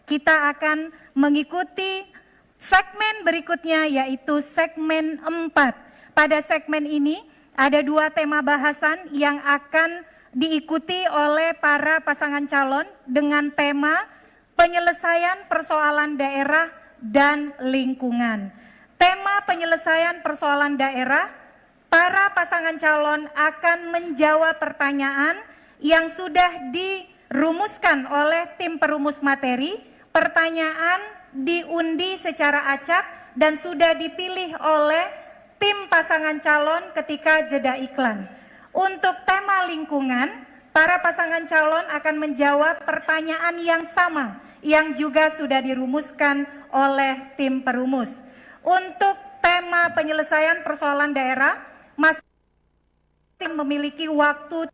kita akan mengikuti segmen berikutnya, yaitu segmen 4. Pada segmen ini ada 2 tema bahasan yang akan diikuti oleh para pasangan calon dengan tema penyelesaian persoalan daerah dan lingkungan. Tema penyelesaian persoalan daerah, para pasangan calon akan menjawab pertanyaan yang sudah dirumuskan oleh tim perumus materi. Pertanyaan diundi secara acak dan sudah dipilih oleh tim pasangan calon ketika jeda iklan. Untuk tema lingkungan, para pasangan calon akan menjawab pertanyaan yang sama yang juga sudah dirumuskan oleh tim perumus. Untuk tema penyelesaian persoalan daerah, masing-masing memiliki waktu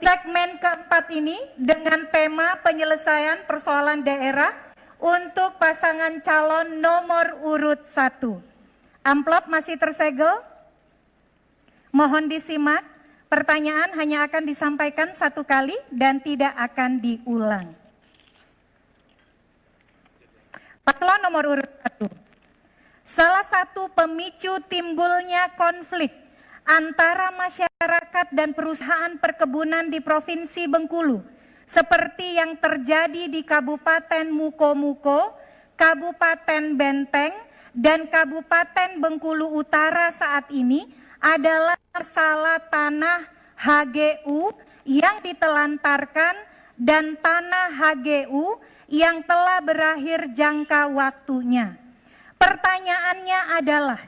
segmen keempat ini dengan tema penyelesaian persoalan daerah untuk pasangan calon nomor urut 1. Amplop masih tersegel. Mohon disimak. Pertanyaan hanya akan disampaikan 1 kali dan tidak akan diulang. Paslon nomor urut 1. Salah satu pemicu timbulnya konflik antara masyarakat dan perusahaan perkebunan di Provinsi Bengkulu, seperti yang terjadi di Kabupaten Mukomuko, Kabupaten Benteng, dan Kabupaten Bengkulu Utara saat ini adalah masalah tanah HGU yang ditelantarkan dan tanah HGU yang telah berakhir jangka waktunya. Pertanyaannya adalah,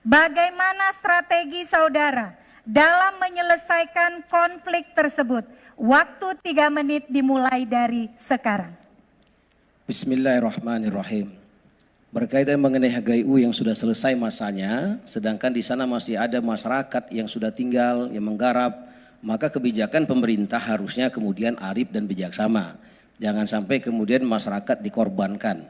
bagaimana strategi saudara dalam menyelesaikan konflik tersebut? Waktu 3 menit dimulai dari sekarang. Bismillahirrahmanirrahim. Berkaitan mengenai HGU yang sudah selesai masanya, sedangkan di sana masih ada masyarakat yang sudah tinggal, yang menggarap, maka kebijakan pemerintah harusnya kemudian arif dan bijaksana. Jangan sampai kemudian masyarakat dikorbankan.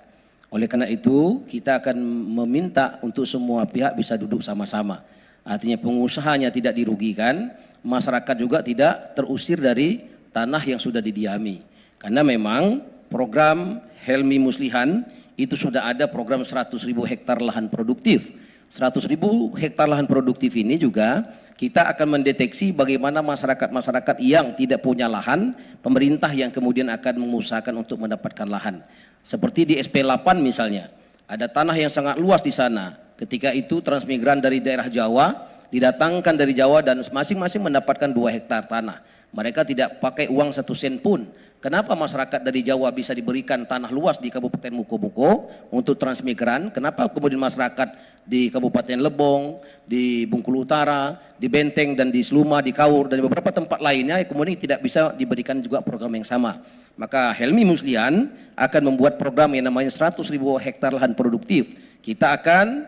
Oleh karena itu, kita akan meminta untuk semua pihak bisa duduk sama-sama. Artinya pengusahanya tidak dirugikan, masyarakat juga tidak terusir dari tanah yang sudah didiami. Karena memang program Helmi Muslihan itu sudah ada program 100.000 hektar lahan produktif. 100.000 hektar lahan produktif ini juga kita akan mendeteksi bagaimana masyarakat-masyarakat yang tidak punya lahan, pemerintah yang kemudian akan mengusahakan untuk mendapatkan lahan. Seperti di SP8 misalnya, ada tanah yang sangat luas di sana. Ketika itu transmigran dari daerah Jawa didatangkan dari Jawa dan masing-masing mendapatkan 2 hektar tanah. Mereka tidak pakai uang 1 sen pun. Kenapa masyarakat dari Jawa bisa diberikan tanah luas di Kabupaten Mukomuko untuk transmigran? Kenapa kemudian masyarakat di Kabupaten Lebong, di Bengkulu Utara, di Benteng dan di Seluma, di Kaur dan di beberapa tempat lainnya kemudian tidak bisa diberikan juga program yang sama? Maka Helmi Muslihan akan membuat program yang namanya 100.000 hektar lahan produktif. Kita akan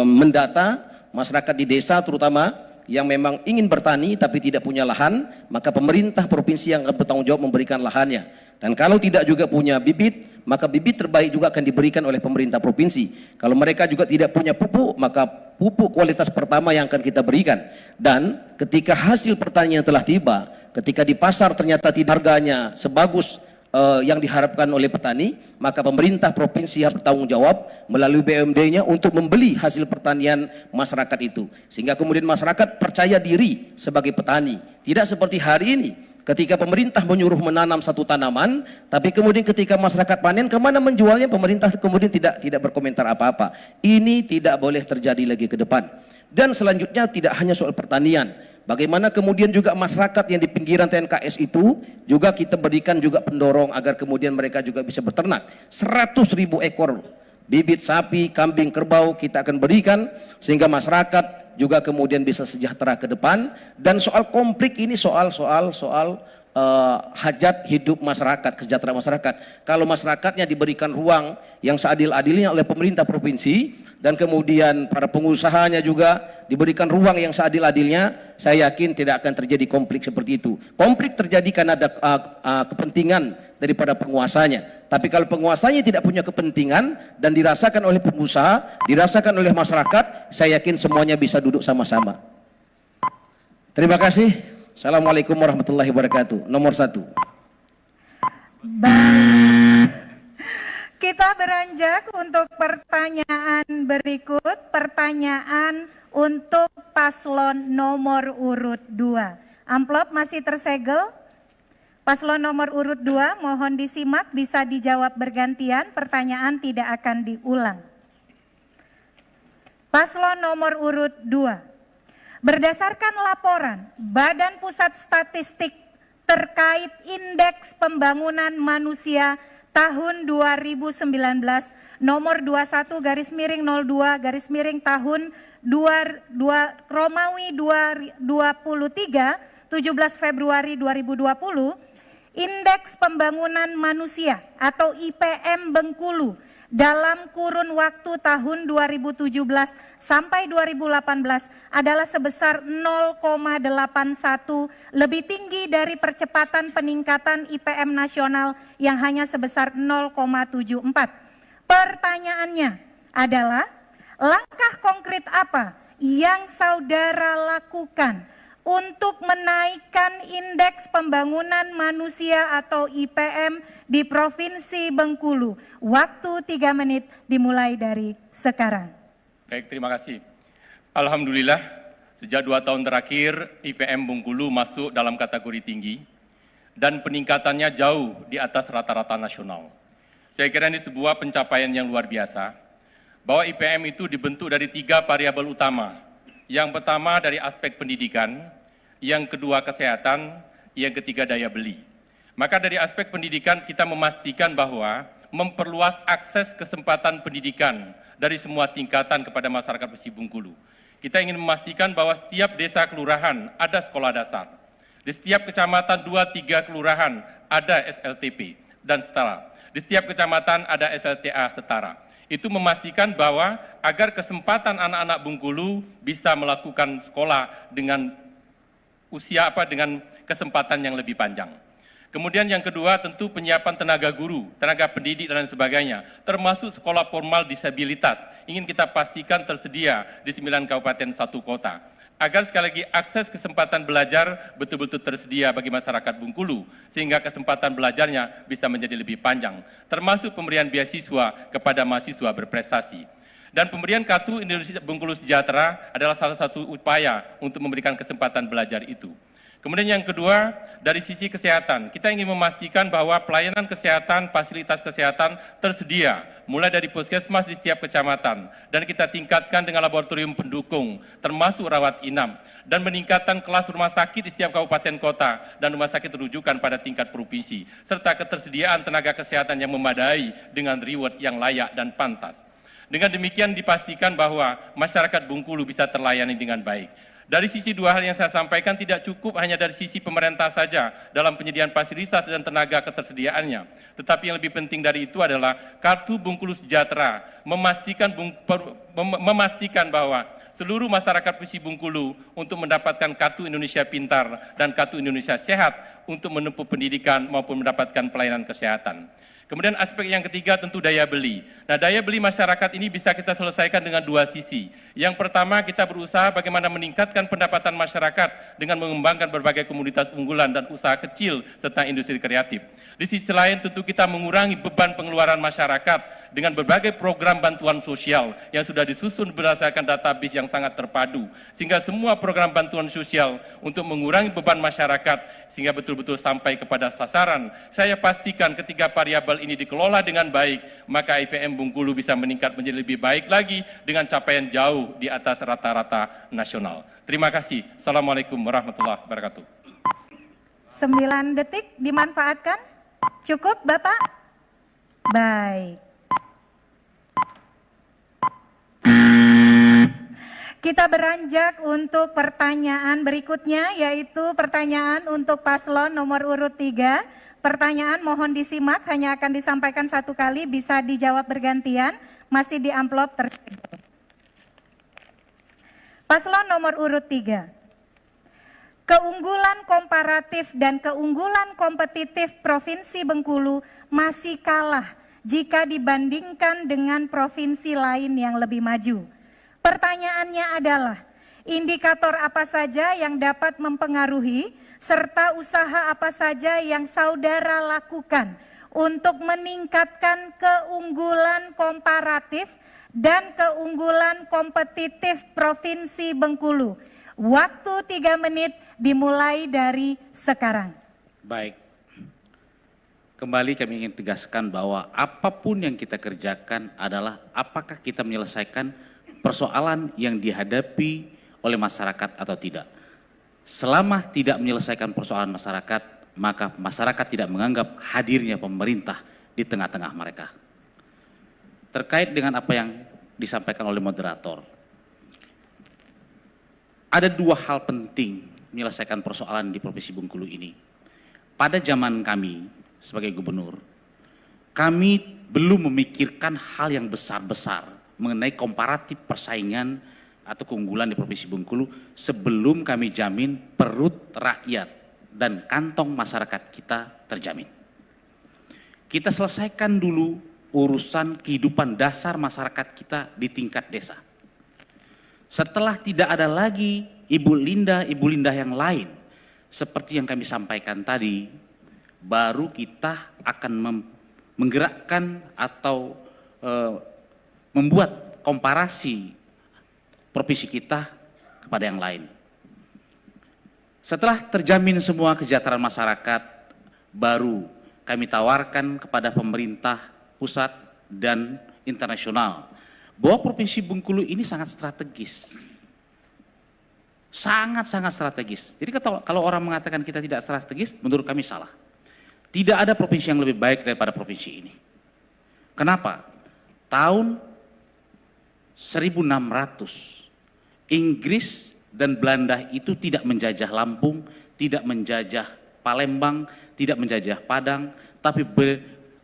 mendata masyarakat di desa terutama yang memang ingin bertani tapi tidak punya lahan, maka pemerintah provinsi yang akan bertanggung jawab memberikan lahannya. Dan kalau tidak juga punya bibit, maka bibit terbaik juga akan diberikan oleh pemerintah provinsi. Kalau mereka juga tidak punya pupuk, maka pupuk kualitas pertama yang akan kita berikan. Dan ketika hasil pertanian telah tiba, ketika di pasar ternyata tidak harganya sebagus yang diharapkan oleh petani, maka pemerintah provinsi harus bertanggung jawab melalui BUMD-nya untuk membeli hasil pertanian masyarakat itu. Sehingga kemudian masyarakat percaya diri sebagai petani. Tidak seperti hari ini, ketika pemerintah menyuruh menanam satu tanaman, tapi kemudian ketika masyarakat panen, kemana menjualnya, pemerintah kemudian tidak berkomentar apa-apa. Ini tidak boleh terjadi lagi ke depan. Dan selanjutnya tidak hanya soal pertanian, bagaimana kemudian juga masyarakat yang di pinggiran TNKS itu juga kita berikan juga pendorong agar kemudian mereka juga bisa beternak. 100.000 ekor bibit sapi, kambing, kerbau kita akan berikan sehingga masyarakat juga kemudian bisa sejahtera ke depan. Dan soal konflik ini soal hajat hidup masyarakat, kesejahteraan masyarakat. Kalau masyarakatnya diberikan ruang yang seadil-adilnya oleh pemerintah provinsi, dan kemudian para pengusahanya juga diberikan ruang yang seadil-adilnya, saya yakin tidak akan terjadi konflik seperti itu. Konflik terjadi karena ada kepentingan daripada penguasanya. Tapi kalau penguasanya tidak punya kepentingan dan dirasakan oleh pengusaha, dirasakan oleh masyarakat, saya yakin semuanya bisa duduk sama-sama. Terima kasih. Assalamualaikum warahmatullahi wabarakatuh. Nomor 1. Baik. Kita beranjak untuk pertanyaan berikut, pertanyaan untuk paslon nomor urut 2. Amplop masih tersegel. Paslon nomor urut 2 mohon disimak, bisa dijawab bergantian, pertanyaan tidak akan diulang. Paslon nomor urut 2. Berdasarkan laporan Badan Pusat Statistik terkait Indeks Pembangunan Manusia tahun 2019 nomor 21/02/tahun 2023 17 Februari 2020, Indeks Pembangunan Manusia atau IPM Bengkulu dalam kurun waktu tahun 2017 sampai 2018 adalah sebesar 0,81, lebih tinggi dari percepatan peningkatan IPM nasional yang hanya sebesar 0,74. Pertanyaannya adalah, langkah konkret apa yang saudara lakukan untuk menaikkan Indeks Pembangunan Manusia atau IPM di Provinsi Bengkulu? Waktu 3 menit dimulai dari sekarang. Baik, terima kasih. Alhamdulillah, sejak 2 tahun terakhir IPM Bengkulu masuk dalam kategori tinggi dan peningkatannya jauh di atas rata-rata nasional. Saya kira ini sebuah pencapaian yang luar biasa, bahwa IPM itu dibentuk dari 3 variabel utama. Yang pertama dari aspek pendidikan, yang kedua kesehatan, yang ketiga daya beli. Maka dari aspek pendidikan kita memastikan bahwa memperluas akses kesempatan pendidikan dari semua tingkatan kepada masyarakat Provinsi Bengkulu. Kita ingin memastikan bahwa setiap desa kelurahan ada sekolah dasar. Di setiap kecamatan 2-3 kelurahan ada SLTP dan setara. Di setiap kecamatan ada SLTA setara. Itu memastikan bahwa agar kesempatan anak-anak Bengkulu bisa melakukan sekolah dengan dengan kesempatan yang lebih panjang. Kemudian yang kedua tentu penyiapan tenaga guru, tenaga pendidik dan sebagainya, termasuk sekolah formal disabilitas, ingin kita pastikan tersedia di 9 kabupaten 1 kota. Agar sekali lagi akses kesempatan belajar betul-betul tersedia bagi masyarakat Bengkulu, sehingga kesempatan belajarnya bisa menjadi lebih panjang, termasuk pemberian beasiswa kepada mahasiswa berprestasi. Dan pemberian Kartu Indonesia Bengkulu Sejahtera adalah salah satu upaya untuk memberikan kesempatan belajar itu. Kemudian yang kedua, dari sisi kesehatan, kita ingin memastikan bahwa pelayanan kesehatan, fasilitas kesehatan tersedia, mulai dari puskesmas di setiap kecamatan, dan kita tingkatkan dengan laboratorium pendukung, termasuk rawat inap, dan meningkatkan kelas rumah sakit di setiap kabupaten kota, dan rumah sakit rujukan pada tingkat provinsi, serta ketersediaan tenaga kesehatan yang memadai dengan reward yang layak dan pantas. Dengan demikian dipastikan bahwa masyarakat Bengkulu bisa terlayani dengan baik. Dari sisi 2 hal yang saya sampaikan tidak cukup hanya dari sisi pemerintah saja dalam penyediaan fasilitas dan tenaga ketersediaannya. Tetapi yang lebih penting dari itu adalah Kartu Bengkulu Sejahtera memastikan bahwa seluruh masyarakat Provinsi Bengkulu untuk mendapatkan Kartu Indonesia Pintar dan Kartu Indonesia Sehat untuk menempuh pendidikan maupun mendapatkan pelayanan kesehatan. Kemudian aspek yang ketiga tentu daya beli. Nah, daya beli masyarakat ini bisa kita selesaikan dengan 2 sisi. Yang pertama, kita berusaha bagaimana meningkatkan pendapatan masyarakat dengan mengembangkan berbagai komunitas unggulan dan usaha kecil serta industri kreatif. Di sisi lain tentu kita mengurangi beban pengeluaran masyarakat dengan berbagai program bantuan sosial yang sudah disusun berdasarkan database yang sangat terpadu, sehingga semua program bantuan sosial untuk mengurangi beban masyarakat sehingga betul-betul sampai kepada sasaran. Saya pastikan ketika variabel ini dikelola dengan baik, maka IPM Bengkulu bisa meningkat menjadi lebih baik lagi dengan capaian jauh di atas rata-rata nasional. Terima kasih. Assalamualaikum warahmatullahi wabarakatuh. 9 detik dimanfaatkan. Cukup, Bapak? Baik. Kita beranjak untuk pertanyaan berikutnya, yaitu pertanyaan untuk paslon nomor urut 3. Pertanyaan mohon disimak, hanya akan disampaikan 1 kali, bisa dijawab bergantian, masih di amplop tersebut. Paslon nomor urut 3. Keunggulan komparatif dan keunggulan kompetitif Provinsi Bengkulu masih kalah jika dibandingkan dengan provinsi lain yang lebih maju. Pertanyaannya adalah, indikator apa saja yang dapat mempengaruhi serta usaha apa saja yang saudara lakukan untuk meningkatkan keunggulan komparatif dan keunggulan kompetitif Provinsi Bengkulu? Waktu 3 menit dimulai dari sekarang. Baik. Kembali kami ingin tegaskan bahwa apapun yang kita kerjakan adalah apakah kita menyelesaikan persoalan yang dihadapi oleh masyarakat atau tidak. Selama tidak menyelesaikan persoalan masyarakat, maka masyarakat tidak menganggap hadirnya pemerintah di tengah-tengah mereka. Terkait dengan apa yang disampaikan oleh moderator, ada 2 hal penting menyelesaikan persoalan di Provinsi Bengkulu ini. Pada zaman kami sebagai gubernur, kami belum memikirkan hal yang besar-besar mengenai komparatif persaingan atau keunggulan di Provinsi Bengkulu sebelum kami jamin perut rakyat dan kantong masyarakat kita terjamin. Kita selesaikan dulu urusan kehidupan dasar masyarakat kita di tingkat desa. Setelah tidak ada lagi ibu Linda yang lain seperti yang kami sampaikan tadi, baru kita akan menggerakkan atau membuat komparasi provinsi kita kepada yang lain. Setelah terjamin semua kesejahteraan masyarakat, baru kami tawarkan kepada pemerintah pusat dan internasional bahwa Provinsi Bengkulu ini sangat strategis. Sangat-sangat strategis. Jadi kalau orang mengatakan kita tidak strategis, menurut kami salah. Tidak ada provinsi yang lebih baik daripada provinsi ini. Kenapa? Tahun 1600, Inggris dan Belanda itu tidak menjajah Lampung, tidak menjajah Palembang, tidak menjajah Padang, tapi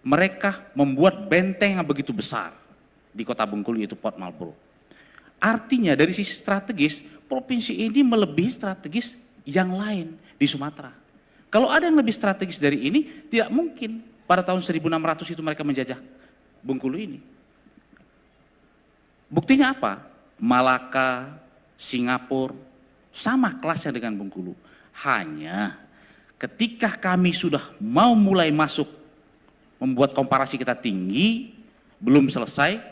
mereka membuat benteng yang begitu besar di kota Bengkulu, yaitu Port Marlborough. Artinya dari sisi strategis, provinsi ini melebihi strategis yang lain di Sumatera. Kalau ada yang lebih strategis dari ini, tidak mungkin pada tahun 1600 itu mereka menjajah Bengkulu ini. Buktinya apa? Malaka, Singapura, sama kelasnya dengan Bengkulu. Hanya ketika kami sudah mau mulai masuk membuat komparasi kita tinggi, belum selesai,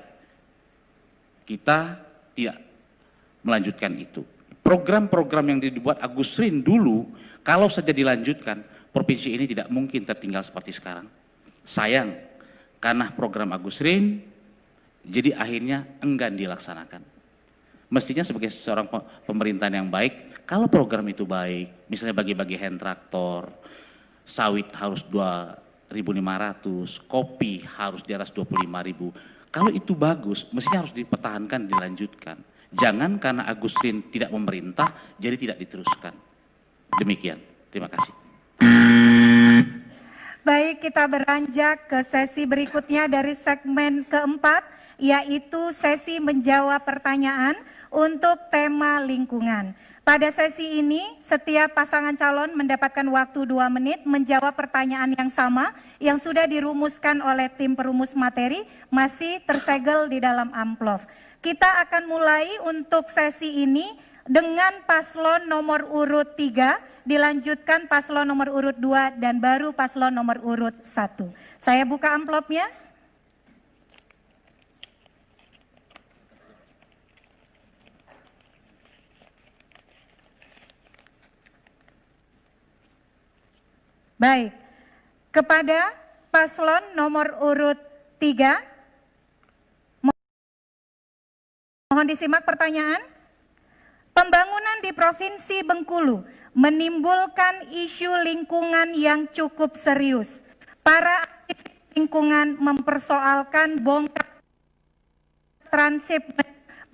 kita tidak melanjutkan itu. Program-program yang dibuat Agus Rin dulu, kalau saja dilanjutkan, provinsi ini tidak mungkin tertinggal seperti sekarang. Sayang, karena program Agus Rin, jadi akhirnya enggan dilaksanakan. Mestinya sebagai seorang pemerintahan yang baik, kalau program itu baik, misalnya bagi-bagi hand traktor, sawit harus 2.500, kopi harus di atas 25.000. Kalau itu bagus, mestinya harus dipertahankan, dilanjutkan. Jangan karena Agus Rin tidak memerintah, jadi tidak diteruskan. Demikian, terima kasih. Baik, kita beranjak ke sesi berikutnya dari segmen keempat, yaitu sesi menjawab pertanyaan untuk tema lingkungan. Pada sesi ini, setiap pasangan calon mendapatkan waktu 2 menit menjawab pertanyaan yang sama yang sudah dirumuskan oleh tim perumus materi, masih tersegel di dalam amplop. Kita akan mulai untuk sesi ini dengan paslon nomor urut 3, dilanjutkan paslon nomor urut 2, dan baru paslon nomor urut 1. Saya buka amplopnya. Baik, kepada paslon nomor urut 3, mohon disimak pertanyaan. Pembangunan di Provinsi Bengkulu menimbulkan isu lingkungan yang cukup serius. Para aktivis lingkungan mempersoalkan bongkar transip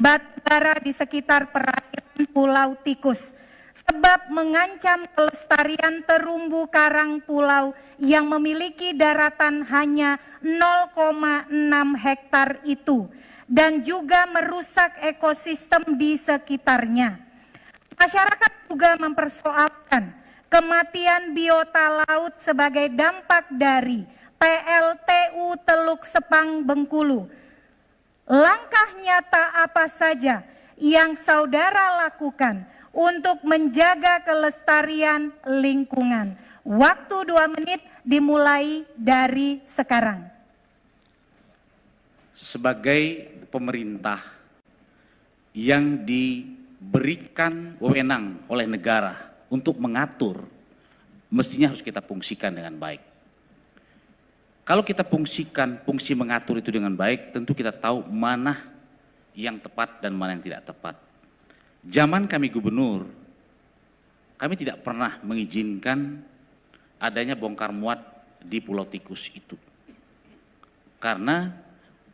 batubara di sekitar perairan Pulau Tikus. sebab mengancam kelestarian terumbu karang pulau yang memiliki daratan hanya 0,6 hektar itu dan juga merusak ekosistem di sekitarnya. Masyarakat juga mempersoalkan kematian biota laut sebagai dampak dari PLTU Teluk Sepang Bengkulu. Langkah nyata apa saja yang saudara lakukan untuk menjaga kelestarian lingkungan? Waktu 2 menit dimulai dari sekarang. Sebagai pemerintah yang diberikan wewenang oleh negara untuk mengatur, mestinya harus kita fungsikan dengan baik. Kalau kita fungsikan fungsi mengatur itu dengan baik, tentu kita tahu mana yang tepat dan mana yang tidak tepat. Zaman kami gubernur, kami tidak pernah mengizinkan adanya bongkar muat di Pulau Tikus itu. Karena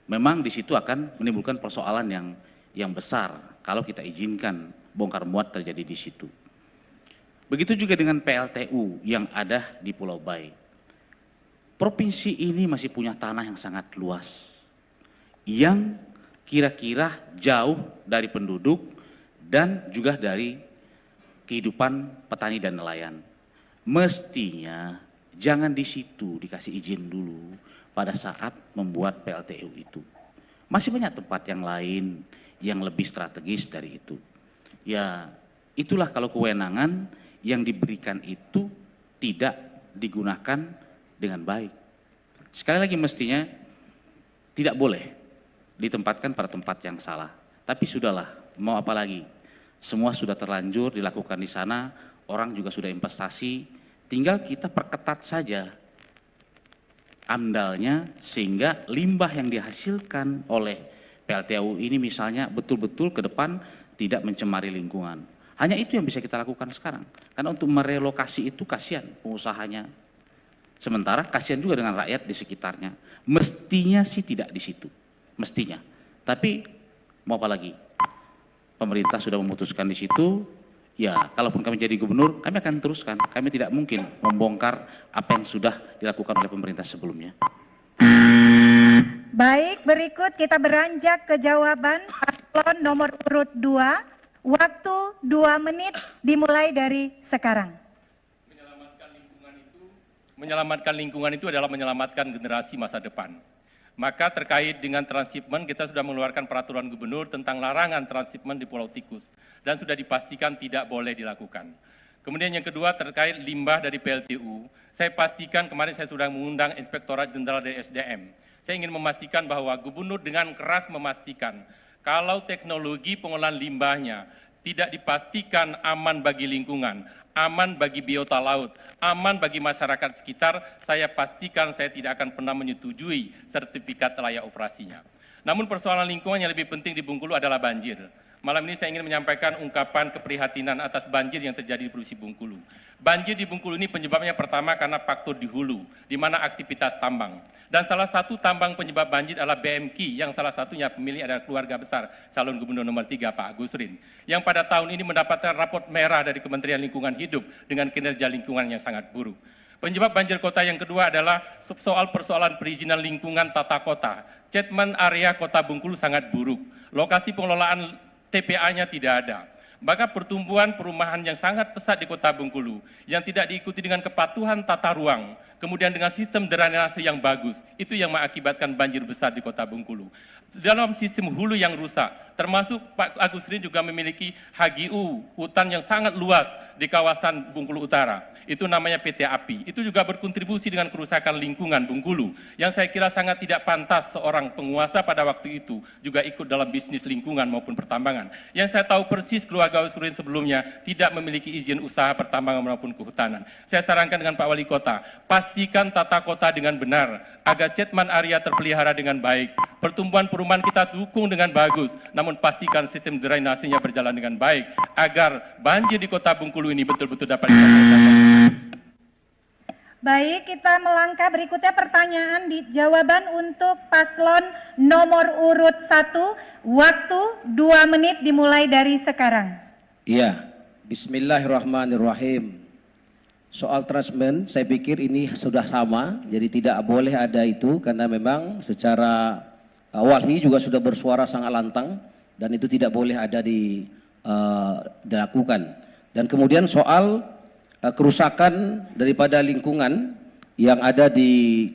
memang di situ akan menimbulkan persoalan yang besar kalau kita izinkan bongkar muat terjadi di situ. Begitu juga dengan PLTU yang ada di Pulau Bae. Provinsi ini masih punya tanah yang sangat luas, yang kira-kira jauh dari penduduk dan juga dari kehidupan petani dan nelayan. Mestinya jangan di situ dikasih izin dulu pada saat membuat PLTU itu. Masih banyak tempat yang lain yang lebih strategis dari itu. Ya, itulah kalau kewenangan yang diberikan itu tidak digunakan dengan baik. Sekali lagi mestinya tidak boleh ditempatkan pada tempat yang salah. Tapi sudahlah, mau apa lagi? Semua sudah terlanjur dilakukan di sana, orang juga sudah investasi, tinggal kita perketat saja amdalnya sehingga limbah yang dihasilkan oleh PLTU ini misalnya betul-betul ke depan tidak mencemari lingkungan. Hanya itu yang bisa kita lakukan sekarang. Karena untuk merelokasi itu kasihan pengusahanya. Sementara kasihan juga dengan rakyat di sekitarnya. Mestinya sih tidak di situ, mestinya. Tapi mau apa lagi? Pemerintah sudah memutuskan di situ. Ya, kalaupun kami jadi gubernur, kami akan teruskan. Kami tidak mungkin membongkar apa yang sudah dilakukan oleh pemerintah sebelumnya. Baik, berikut kita beranjak ke jawaban paslon nomor urut 2. Waktu 2 menit dimulai dari sekarang. Menyelamatkan lingkungan itu adalah menyelamatkan generasi masa depan. Maka terkait dengan transhipment, kita sudah mengeluarkan peraturan gubernur tentang larangan transhipment di Pulau Tikus dan sudah dipastikan tidak boleh dilakukan. Kemudian yang kedua terkait limbah dari PLTU, saya pastikan kemarin saya sudah mengundang Inspektorat Jenderal dari SDM. Saya ingin memastikan bahwa gubernur dengan keras memastikan kalau teknologi pengolahan limbahnya tidak dipastikan aman bagi lingkungan, aman bagi biota laut, aman bagi masyarakat sekitar, saya pastikan saya tidak akan pernah menyetujui sertifikat layak operasinya. Namun persoalan lingkungan yang lebih penting di Bengkulu adalah banjir. Malam ini saya ingin menyampaikan ungkapan keprihatinan atas banjir yang terjadi di Provinsi Bengkulu. Banjir di Bengkulu ini penyebabnya pertama karena faktor di hulu, di mana aktivitas tambang. Dan salah satu tambang penyebab banjir adalah BMK, yang salah satunya pemilik adalah keluarga besar calon gubernur nomor 3 Pak Agus Rin, yang pada tahun ini mendapatkan raport merah dari Kementerian Lingkungan Hidup dengan kinerja lingkungan yang sangat buruk. Penyebab banjir kota yang kedua adalah soal persoalan perizinan lingkungan tata kota. Catchment area kota Bengkulu sangat buruk. Lokasi pengelolaan TPA-nya tidak ada. Maka pertumbuhan perumahan yang sangat pesat di kota Bengkulu yang tidak diikuti dengan kepatuhan tata ruang, kemudian dengan sistem drainase yang bagus, itu yang mengakibatkan banjir besar di kota Bengkulu. Dalam sistem hulu yang rusak, termasuk Pak Agus Rin juga memiliki HGU, hutan yang sangat luas di kawasan Bengkulu Utara. Itu namanya PT API. Itu juga berkontribusi dengan kerusakan lingkungan Bengkulu, yang saya kira sangat tidak pantas seorang penguasa pada waktu itu juga ikut dalam bisnis lingkungan maupun pertambangan. Yang saya tahu persis keluarga Agus Rin sebelumnya tidak memiliki izin usaha pertambangan maupun kehutanan. Saya sarankan dengan Pak Wali Kota, pastikan tata kota dengan benar, agar catchment area terpelihara dengan baik. Pertumbuhan perumahan kita dukung dengan bagus, namun pastikan sistem drainasenya berjalan dengan baik, agar banjir di kota Bengkulu ini betul-betul dapat diselesaikan. Baik, kita melangkah berikutnya pertanyaan di jawaban untuk paslon nomor urut 1. Waktu 2 menit dimulai dari sekarang. Iya, Bismillahirrahmanirrahim. Soal transmen saya pikir ini sudah sama, jadi tidak boleh ada itu karena memang secara Walhi juga sudah bersuara sangat lantang dan itu tidak boleh ada dilakukan. Dan kemudian soal kerusakan daripada lingkungan yang ada di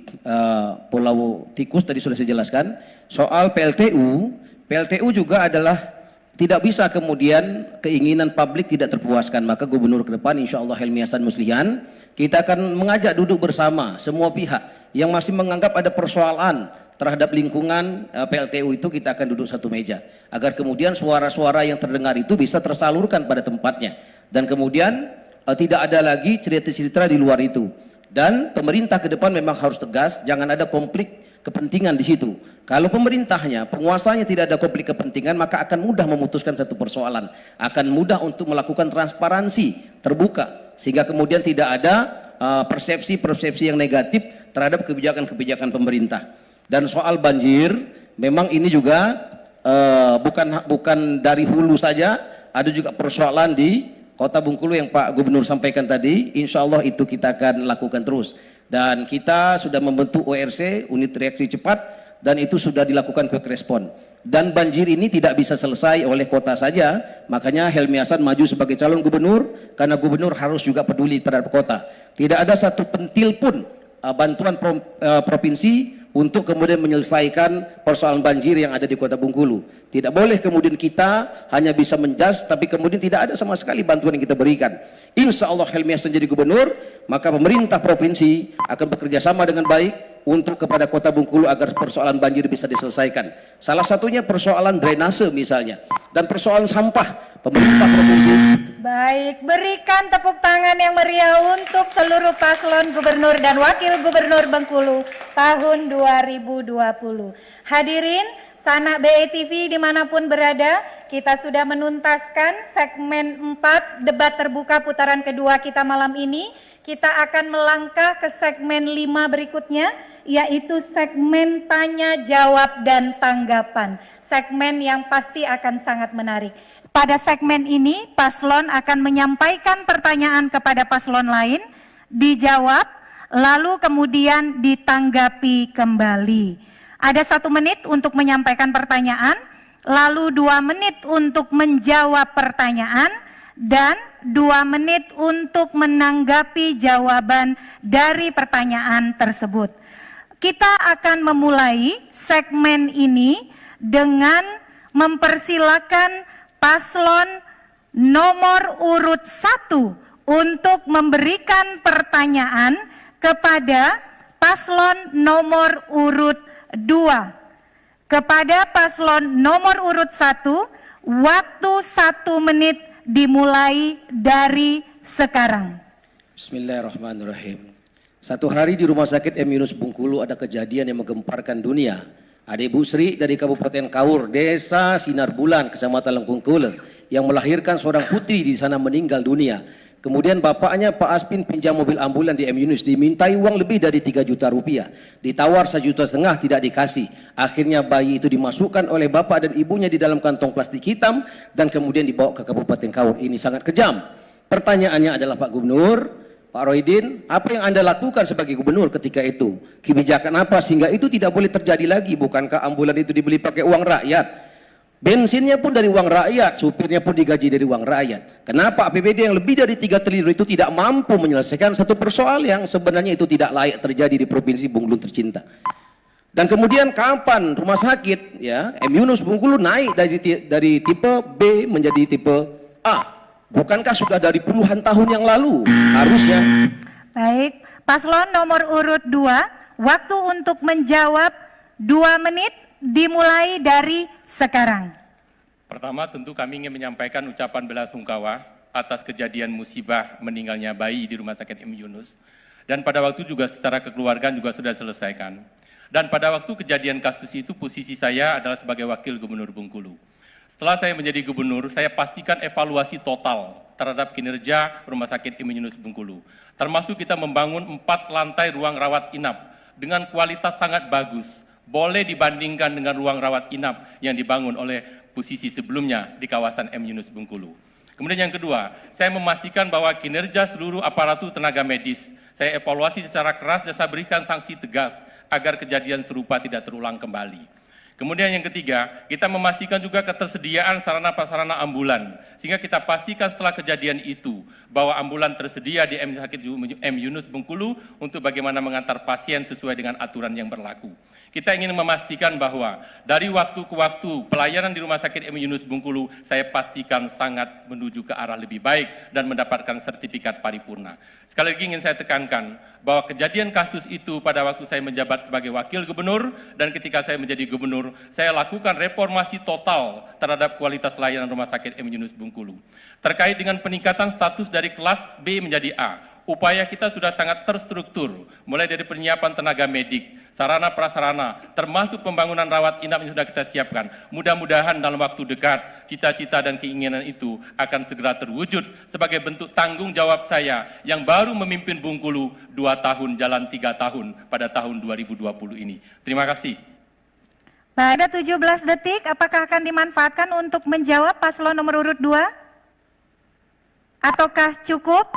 Pulau Tikus tadi sudah saya jelaskan. Soal PLTU juga adalah tidak bisa kemudian keinginan publik tidak terpuaskan, maka gubernur ke depan insya Allah Helmi Hasan Muslihan kita akan mengajak duduk bersama semua pihak yang masih menganggap ada persoalan terhadap lingkungan PLTU itu, kita akan duduk satu meja agar kemudian suara-suara yang terdengar itu bisa tersalurkan pada tempatnya dan kemudian tidak ada lagi cerita-cerita di luar itu. Dan pemerintah ke depan memang harus tegas, jangan ada konflik kepentingan di situ. Kalau pemerintahnya, penguasanya tidak ada konflik kepentingan, maka akan mudah memutuskan satu persoalan, akan mudah untuk melakukan transparansi terbuka, sehingga kemudian tidak ada persepsi-persepsi yang negatif terhadap kebijakan-kebijakan pemerintah. Dan soal banjir, memang ini juga bukan dari hulu saja, ada juga persoalan di Kota Bengkulu yang Pak Gubernur sampaikan tadi. Insya Allah itu kita akan lakukan terus. Dan kita sudah membentuk ORC, unit reaksi cepat, dan itu sudah dilakukan quick respon. Dan banjir ini tidak bisa selesai oleh kota saja, makanya Helmi Hasan maju sebagai calon gubernur, karena gubernur harus juga peduli terhadap kota. Tidak ada satu pentil pun bantuan provinsi untuk kemudian menyelesaikan persoalan banjir yang ada di Kota Bengkulu. Tidak boleh kemudian kita hanya bisa menjas, tapi kemudian tidak ada sama sekali bantuan yang kita berikan. Insya Allah Helmi Hasan jadi gubernur, maka pemerintah provinsi akan bekerja sama dengan baik untuk kepada Kota Bengkulu agar persoalan banjir bisa diselesaikan. Salah satunya persoalan drainase misalnya, dan persoalan sampah pemerintah provinsi. Baik, berikan tepuk tangan yang meriah untuk seluruh paslon gubernur dan wakil gubernur Bengkulu tahun 2020. Hadirin sanak BETV dimanapun berada, kita sudah menuntaskan segmen 4 debat terbuka putaran kedua kita malam ini. Kita akan melangkah ke segmen 5 berikutnya, yaitu segmen tanya jawab dan tanggapan. Segmen yang pasti akan sangat menarik. Pada segmen ini, paslon akan menyampaikan pertanyaan kepada paslon lain, dijawab, lalu kemudian ditanggapi kembali. Ada 1 menit untuk menyampaikan pertanyaan, lalu 2 menit untuk menjawab pertanyaan, dan 2 menit untuk menanggapi jawaban dari pertanyaan tersebut. Kita akan memulai segmen ini dengan mempersilakan paslon nomor urut 1 untuk memberikan pertanyaan kepada paslon nomor urut 2. Kepada paslon nomor urut 1, waktu 1 menit dimulai dari sekarang. Bismillahirrahmanirrahim. Satu hari di Rumah Sakit M. Yunus Bengkulu ada kejadian yang menggemparkan dunia. Ada Ibu Sri dari Kabupaten Kaur, Desa Sinar Bulan, Kecamatan Lengkungkul, yang melahirkan seorang putri di sana meninggal dunia. Kemudian bapaknya Pak Aspin pinjam mobil ambulan di M. Yunus, dimintai uang lebih dari 3 juta rupiah. Ditawar 1,5 juta tidak dikasih. Akhirnya bayi itu dimasukkan oleh bapak dan ibunya di dalam kantong plastik hitam dan kemudian dibawa ke Kabupaten Kaur. Ini sangat kejam. Pertanyaannya adalah Pak Gubernur, Pak Rohidin, apa yang Anda lakukan sebagai gubernur ketika itu? Kebijakan apa sehingga itu tidak boleh terjadi lagi? Bukankah ambulan itu dibeli pakai uang rakyat? Bensinnya pun dari uang rakyat, supirnya pun digaji dari uang rakyat. Kenapa APBD yang lebih dari 3 triliun itu tidak mampu menyelesaikan satu persoalan yang sebenarnya itu tidak layak terjadi di Provinsi Bengkulu tercinta? Dan kemudian kapan rumah sakit ya M. Yunus Bengkulu naik dari tipe B menjadi tipe A? Bukankah sudah dari puluhan tahun yang lalu harusnya? Baik, paslon nomor urut 2, waktu untuk menjawab 2 menit dimulai dari sekarang. Pertama, tentu kami ingin menyampaikan ucapan belasungkawa atas kejadian musibah meninggalnya bayi di Rumah Sakit M. Yunus. Dan pada waktu juga secara kekeluargaan juga sudah selesaikan. Dan pada waktu kejadian kasus itu posisi saya adalah sebagai wakil gubernur Bengkulu. Setelah saya menjadi gubernur, saya pastikan evaluasi total terhadap kinerja Rumah Sakit M. Yunus Bengkulu. Termasuk kita membangun 4 lantai ruang rawat inap dengan kualitas sangat bagus. Boleh dibandingkan dengan ruang rawat inap yang dibangun oleh posisi sebelumnya di kawasan M. Yunus Bengkulu. Kemudian yang kedua, saya memastikan bahwa kinerja seluruh aparatur tenaga medis, saya evaluasi secara keras dan saya berikan sanksi tegas agar kejadian serupa tidak terulang kembali. Kemudian yang ketiga, kita memastikan juga ketersediaan sarana-prasarana ambulan, sehingga kita pastikan setelah kejadian itu bahwa ambulan tersedia di M Yunus Bengkulu untuk bagaimana mengantar pasien sesuai dengan aturan yang berlaku. Kita ingin memastikan bahwa dari waktu ke waktu pelayanan di Rumah Sakit M Yunus Bengkulu saya pastikan sangat menuju ke arah lebih baik dan mendapatkan sertifikat paripurna. Sekali lagi ingin saya tekankan bahwa kejadian kasus itu pada waktu saya menjabat sebagai wakil gubernur dan ketika saya menjadi gubernur, saya lakukan reformasi total terhadap kualitas layanan Rumah Sakit M Yunus Bengkulu. Terkait dengan peningkatan status dari kelas B menjadi A, upaya kita sudah sangat terstruktur, mulai dari penyiapan tenaga medik, sarana prasarana, termasuk pembangunan rawat inap yang sudah kita siapkan. Mudah-mudahan dalam waktu dekat, cita-cita dan keinginan itu akan segera terwujud sebagai bentuk tanggung jawab saya yang baru memimpin Bengkulu 2 tahun jalan 3 tahun pada tahun 2020 ini. Terima kasih. Pada 17 detik, apakah akan dimanfaatkan untuk menjawab paslon nomor urut 2? Ataukah cukup?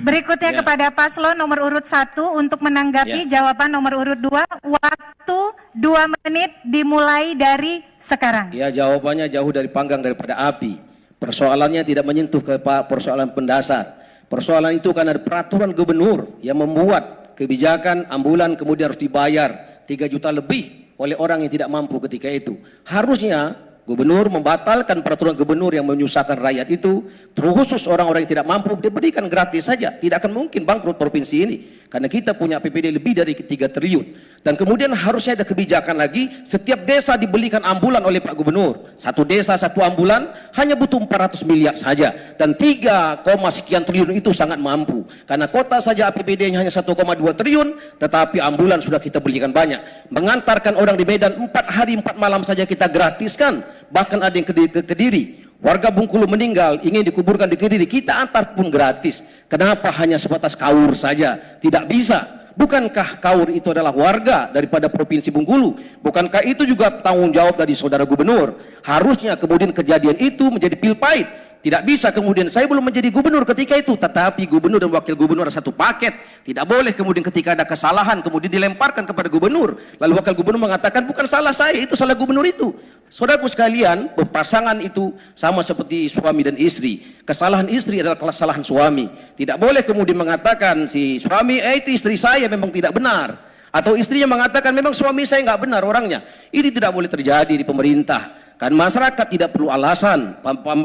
Berikutnya Ya. kepada paslon nomor urut 1 untuk menanggapi jawaban nomor urut 2. Waktu 2 menit dimulai dari sekarang. Ya, jawabannya jauh dari panggang daripada api. Persoalannya tidak menyentuh ke persoalan pendasar. Persoalan itu kan ada peraturan gubernur yang membuat kebijakan ambulan kemudian harus dibayar 3 juta lebih oleh orang yang tidak mampu ketika itu. Harusnya gubernur membatalkan peraturan gubernur yang menyusahkan rakyat itu, terkhusus orang-orang yang tidak mampu diberikan gratis saja. Tidak akan mungkin bangkrut provinsi ini karena kita punya APBD lebih dari 3 triliun. Dan kemudian harusnya ada kebijakan lagi, setiap desa dibelikan ambulan oleh Pak Gubernur. Satu desa satu ambulan hanya butuh 400 miliar saja, dan 3, sekian triliun itu sangat mampu. Karena kota saja APBD-nya hanya 1,2 triliun, tetapi ambulan sudah kita belikan banyak. Mengantarkan orang di Medan 4 hari 4 malam saja kita gratiskan. Bahkan ada yang ke Kediri, warga Bengkulu meninggal ingin dikuburkan di Kediri, kita antar pun gratis. Kenapa hanya sebatas kaur saja? Tidak bisa. Bukankah kaur itu adalah warga daripada Provinsi Bengkulu? Bukankah itu juga tanggung jawab dari saudara gubernur? Harusnya kemudian kejadian itu menjadi pil pahit. Tidak bisa kemudian saya belum menjadi gubernur ketika itu, tetapi gubernur dan wakil gubernur ada satu paket. Tidak boleh kemudian ketika ada kesalahan kemudian dilemparkan kepada gubernur, lalu wakil gubernur mengatakan bukan salah saya, itu salah gubernur itu. Saudaraku sekalian, berpasangan itu sama seperti suami dan istri. Kesalahan istri adalah kesalahan suami. Tidak boleh kemudian mengatakan si suami itu istri saya memang tidak benar, atau istrinya mengatakan memang suami saya nggak benar orangnya. Ini tidak boleh terjadi di pemerintah. Kan masyarakat tidak perlu alasan,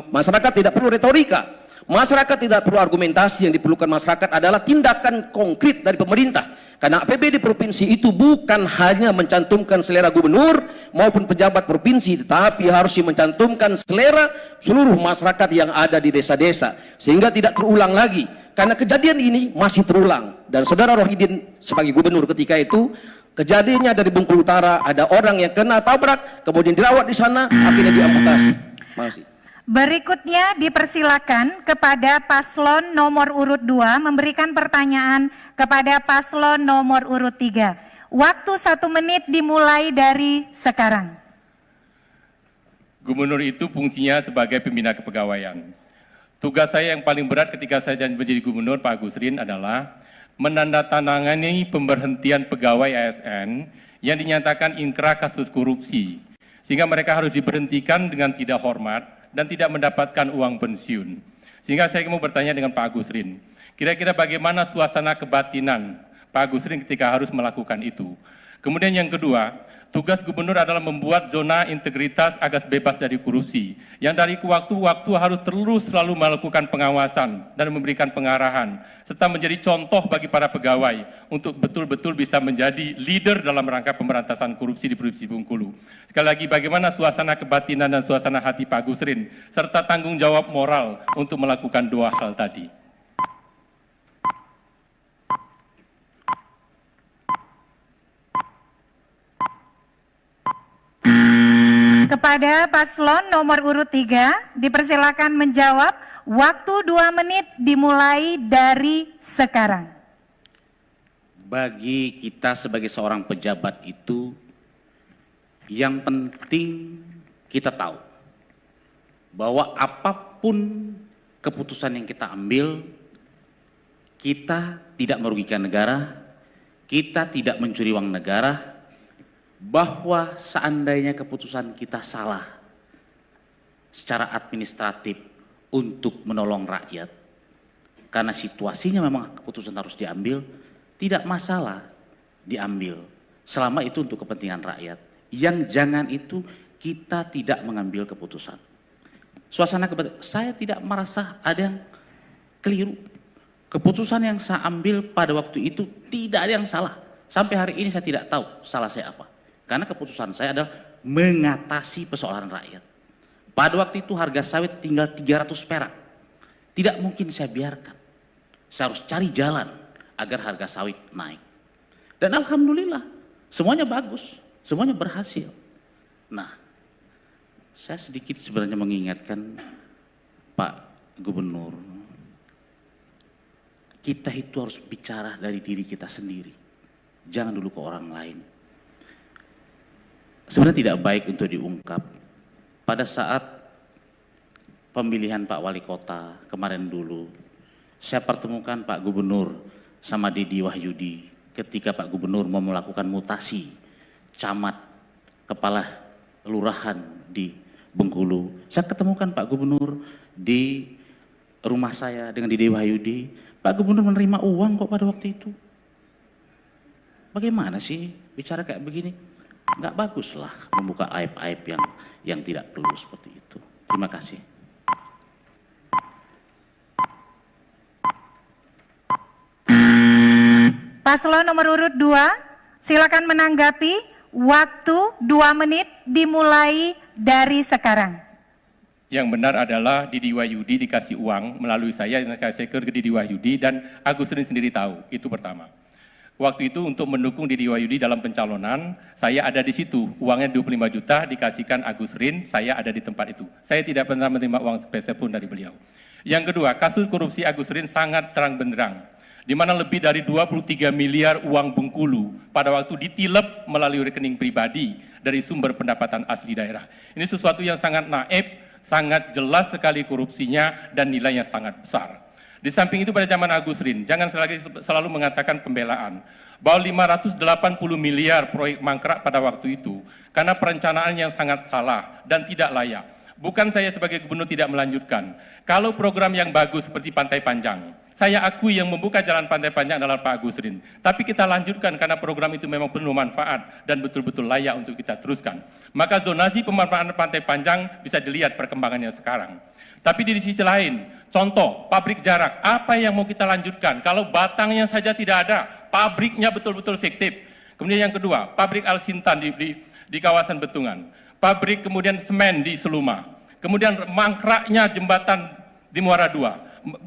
masyarakat tidak perlu retorika, masyarakat tidak perlu argumentasi. Yang diperlukan masyarakat adalah tindakan konkret dari pemerintah. Karena APBD provinsi itu bukan hanya mencantumkan selera gubernur maupun pejabat provinsi, tetapi harus mencantumkan selera seluruh masyarakat yang ada di desa-desa, sehingga tidak terulang lagi. Karena kejadian ini masih terulang, dan saudara Rohidin sebagai gubernur ketika itu, kejadiannya dari Bengkulu Utara, ada orang yang kena tabrak, kemudian dirawat di sana, akhirnya diamputasi. Masih. Berikutnya dipersilakan kepada paslon nomor urut 2 memberikan pertanyaan kepada paslon nomor urut 3. Waktu 1 menit dimulai dari sekarang. Gubernur itu fungsinya sebagai pembina kepegawaian. Tugas saya yang paling berat ketika saya menjadi gubernur, Pak Gusrin, adalah menandatangani pemberhentian pegawai ASN yang dinyatakan inkrah kasus korupsi, sehingga mereka harus diberhentikan dengan tidak hormat dan tidak mendapatkan uang pensiun. Sehingga saya mau bertanya dengan Pak Gusrin, kira-kira bagaimana suasana kebatinan Pak Gusrin ketika harus melakukan itu? Kemudian yang kedua, tugas gubernur adalah membuat zona integritas agar bebas dari korupsi, yang dari waktu-waktu harus terus selalu melakukan pengawasan dan memberikan pengarahan, serta menjadi contoh bagi para pegawai untuk betul-betul bisa menjadi leader dalam rangka pemberantasan korupsi di Provinsi Bengkulu. Sekali lagi, bagaimana suasana kebatinan dan suasana hati Pak Gusrin, serta tanggung jawab moral untuk melakukan 2 hal tadi. Kepada paslon nomor urut 3 dipersilakan menjawab. Waktu 2 menit dimulai dari sekarang. bagi kita sebagai seorang pejabat itu yang penting kita tahu bahwa apapun keputusan yang kita ambil, kita tidak merugikan negara, kita tidak mencuri uang negara, bahwa seandainya keputusan kita salah secara administratif untuk menolong rakyat, karena situasinya memang keputusan harus diambil, tidak masalah diambil, selama itu untuk kepentingan rakyat. Yang jangan itu kita tidak mengambil keputusan. Suasana saya tidak merasa ada yang keliru. Keputusan yang saya ambil pada waktu itu tidak ada yang salah. Sampai hari ini saya tidak tahu salah saya apa. Karena keputusan saya adalah mengatasi persoalan rakyat. Pada waktu itu harga sawit tinggal 300 perak. Tidak mungkin saya biarkan. Saya harus cari jalan agar harga sawit naik. Dan alhamdulillah semuanya bagus, semuanya berhasil. Nah, saya sedikit sebenarnya mengingatkan Pak Gubernur, kita itu harus bicara dari diri kita sendiri. Jangan dulu ke orang lain. Sebenarnya tidak baik untuk diungkap. Pada saat pemilihan Pak Wali Kota kemarin dulu, saya pertemukan Pak Gubernur sama Dedi Wahyudi ketika Pak Gubernur mau melakukan mutasi camat kepala lurahan di Bengkulu. Saya ketemukan Pak Gubernur di rumah saya dengan Dedi Wahyudi. Pak Gubernur menerima uang kok pada waktu itu. Bagaimana sih bicara kayak begini? Nggak bagus lah membuka aib-aib yang tidak perlu seperti itu. Terima kasih. Paslon nomor urut 2, silakan menanggapi. Waktu 2 menit dimulai dari sekarang. Yang benar adalah Dedi Wahyudi dikasih uang melalui saya ke Dedi Wahyudi, dan Agus Rin sendiri tahu. Itu pertama. Waktu itu untuk mendukung Dedi Wahyudi dalam pencalonan, saya ada di situ. Uangnya 25 juta dikasihkan Agus Rin, saya ada di tempat itu. Saya tidak pernah menerima uang sepeser pun dari beliau. Yang kedua, kasus korupsi Agus Rin sangat terang benderang, di mana lebih dari 23 miliar uang Bengkulu pada waktu ditilep melalui rekening pribadi dari sumber pendapatan asli daerah. Ini sesuatu yang sangat naif, sangat jelas sekali korupsinya dan nilainya sangat besar. Di samping itu pada zaman Agus Rin, jangan selalu mengatakan pembelaan bahwa 580 miliar proyek mangkrak pada waktu itu karena perencanaan yang sangat salah dan tidak layak. Bukan saya sebagai gubernur tidak melanjutkan. Kalau program yang bagus seperti Pantai Panjang, saya akui yang membuka jalan Pantai Panjang adalah Pak Agus Rin. Tapi kita lanjutkan karena program itu memang penuh manfaat dan betul-betul layak untuk kita teruskan. Maka zonasi pemanfaatan Pantai Panjang bisa dilihat perkembangannya sekarang. Tapi di sisi lain, contoh pabrik jarak, apa yang mau kita lanjutkan? Kalau batangnya saja tidak ada, pabriknya betul-betul fiktif. Kemudian yang kedua, pabrik Alsintan di kawasan Betungan, pabrik kemudian semen di Seluma, kemudian mangkraknya jembatan di Muara II,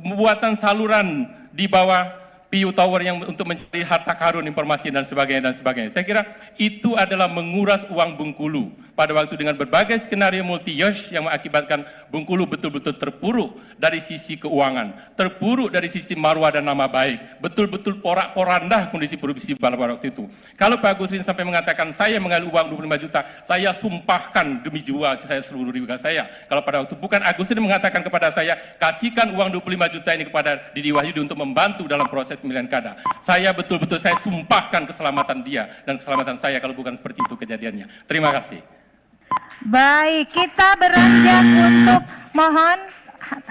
pembuatan saluran di bawah PU Tower yang untuk mencari harta karun, informasi dan sebagainya dan sebagainya. Saya kira itu adalah menguras uang Bengkulu pada waktu dengan berbagai skenario multi-years yang mengakibatkan Bengkulu betul-betul terpuruk dari sisi keuangan, terpuruk dari sisi marwah dan nama baik, betul-betul porak-poranda kondisi produksi pada waktu itu. Kalau Pak Agus Rin sampai mengatakan saya mengambil uang 25 juta, saya sumpahkan demi jiwa saya seluruh jiwa saya. Kalau pada waktu bukan Agus Rin mengatakan kepada saya, kasihkan uang 25 juta ini kepada Dedi Wahyudi untuk membantu dalam proses pemilihan kada. Saya betul-betul saya sumpahkan keselamatan dia dan keselamatan saya kalau bukan seperti itu kejadiannya. Terima kasih. Baik, kita beranjak untuk mohon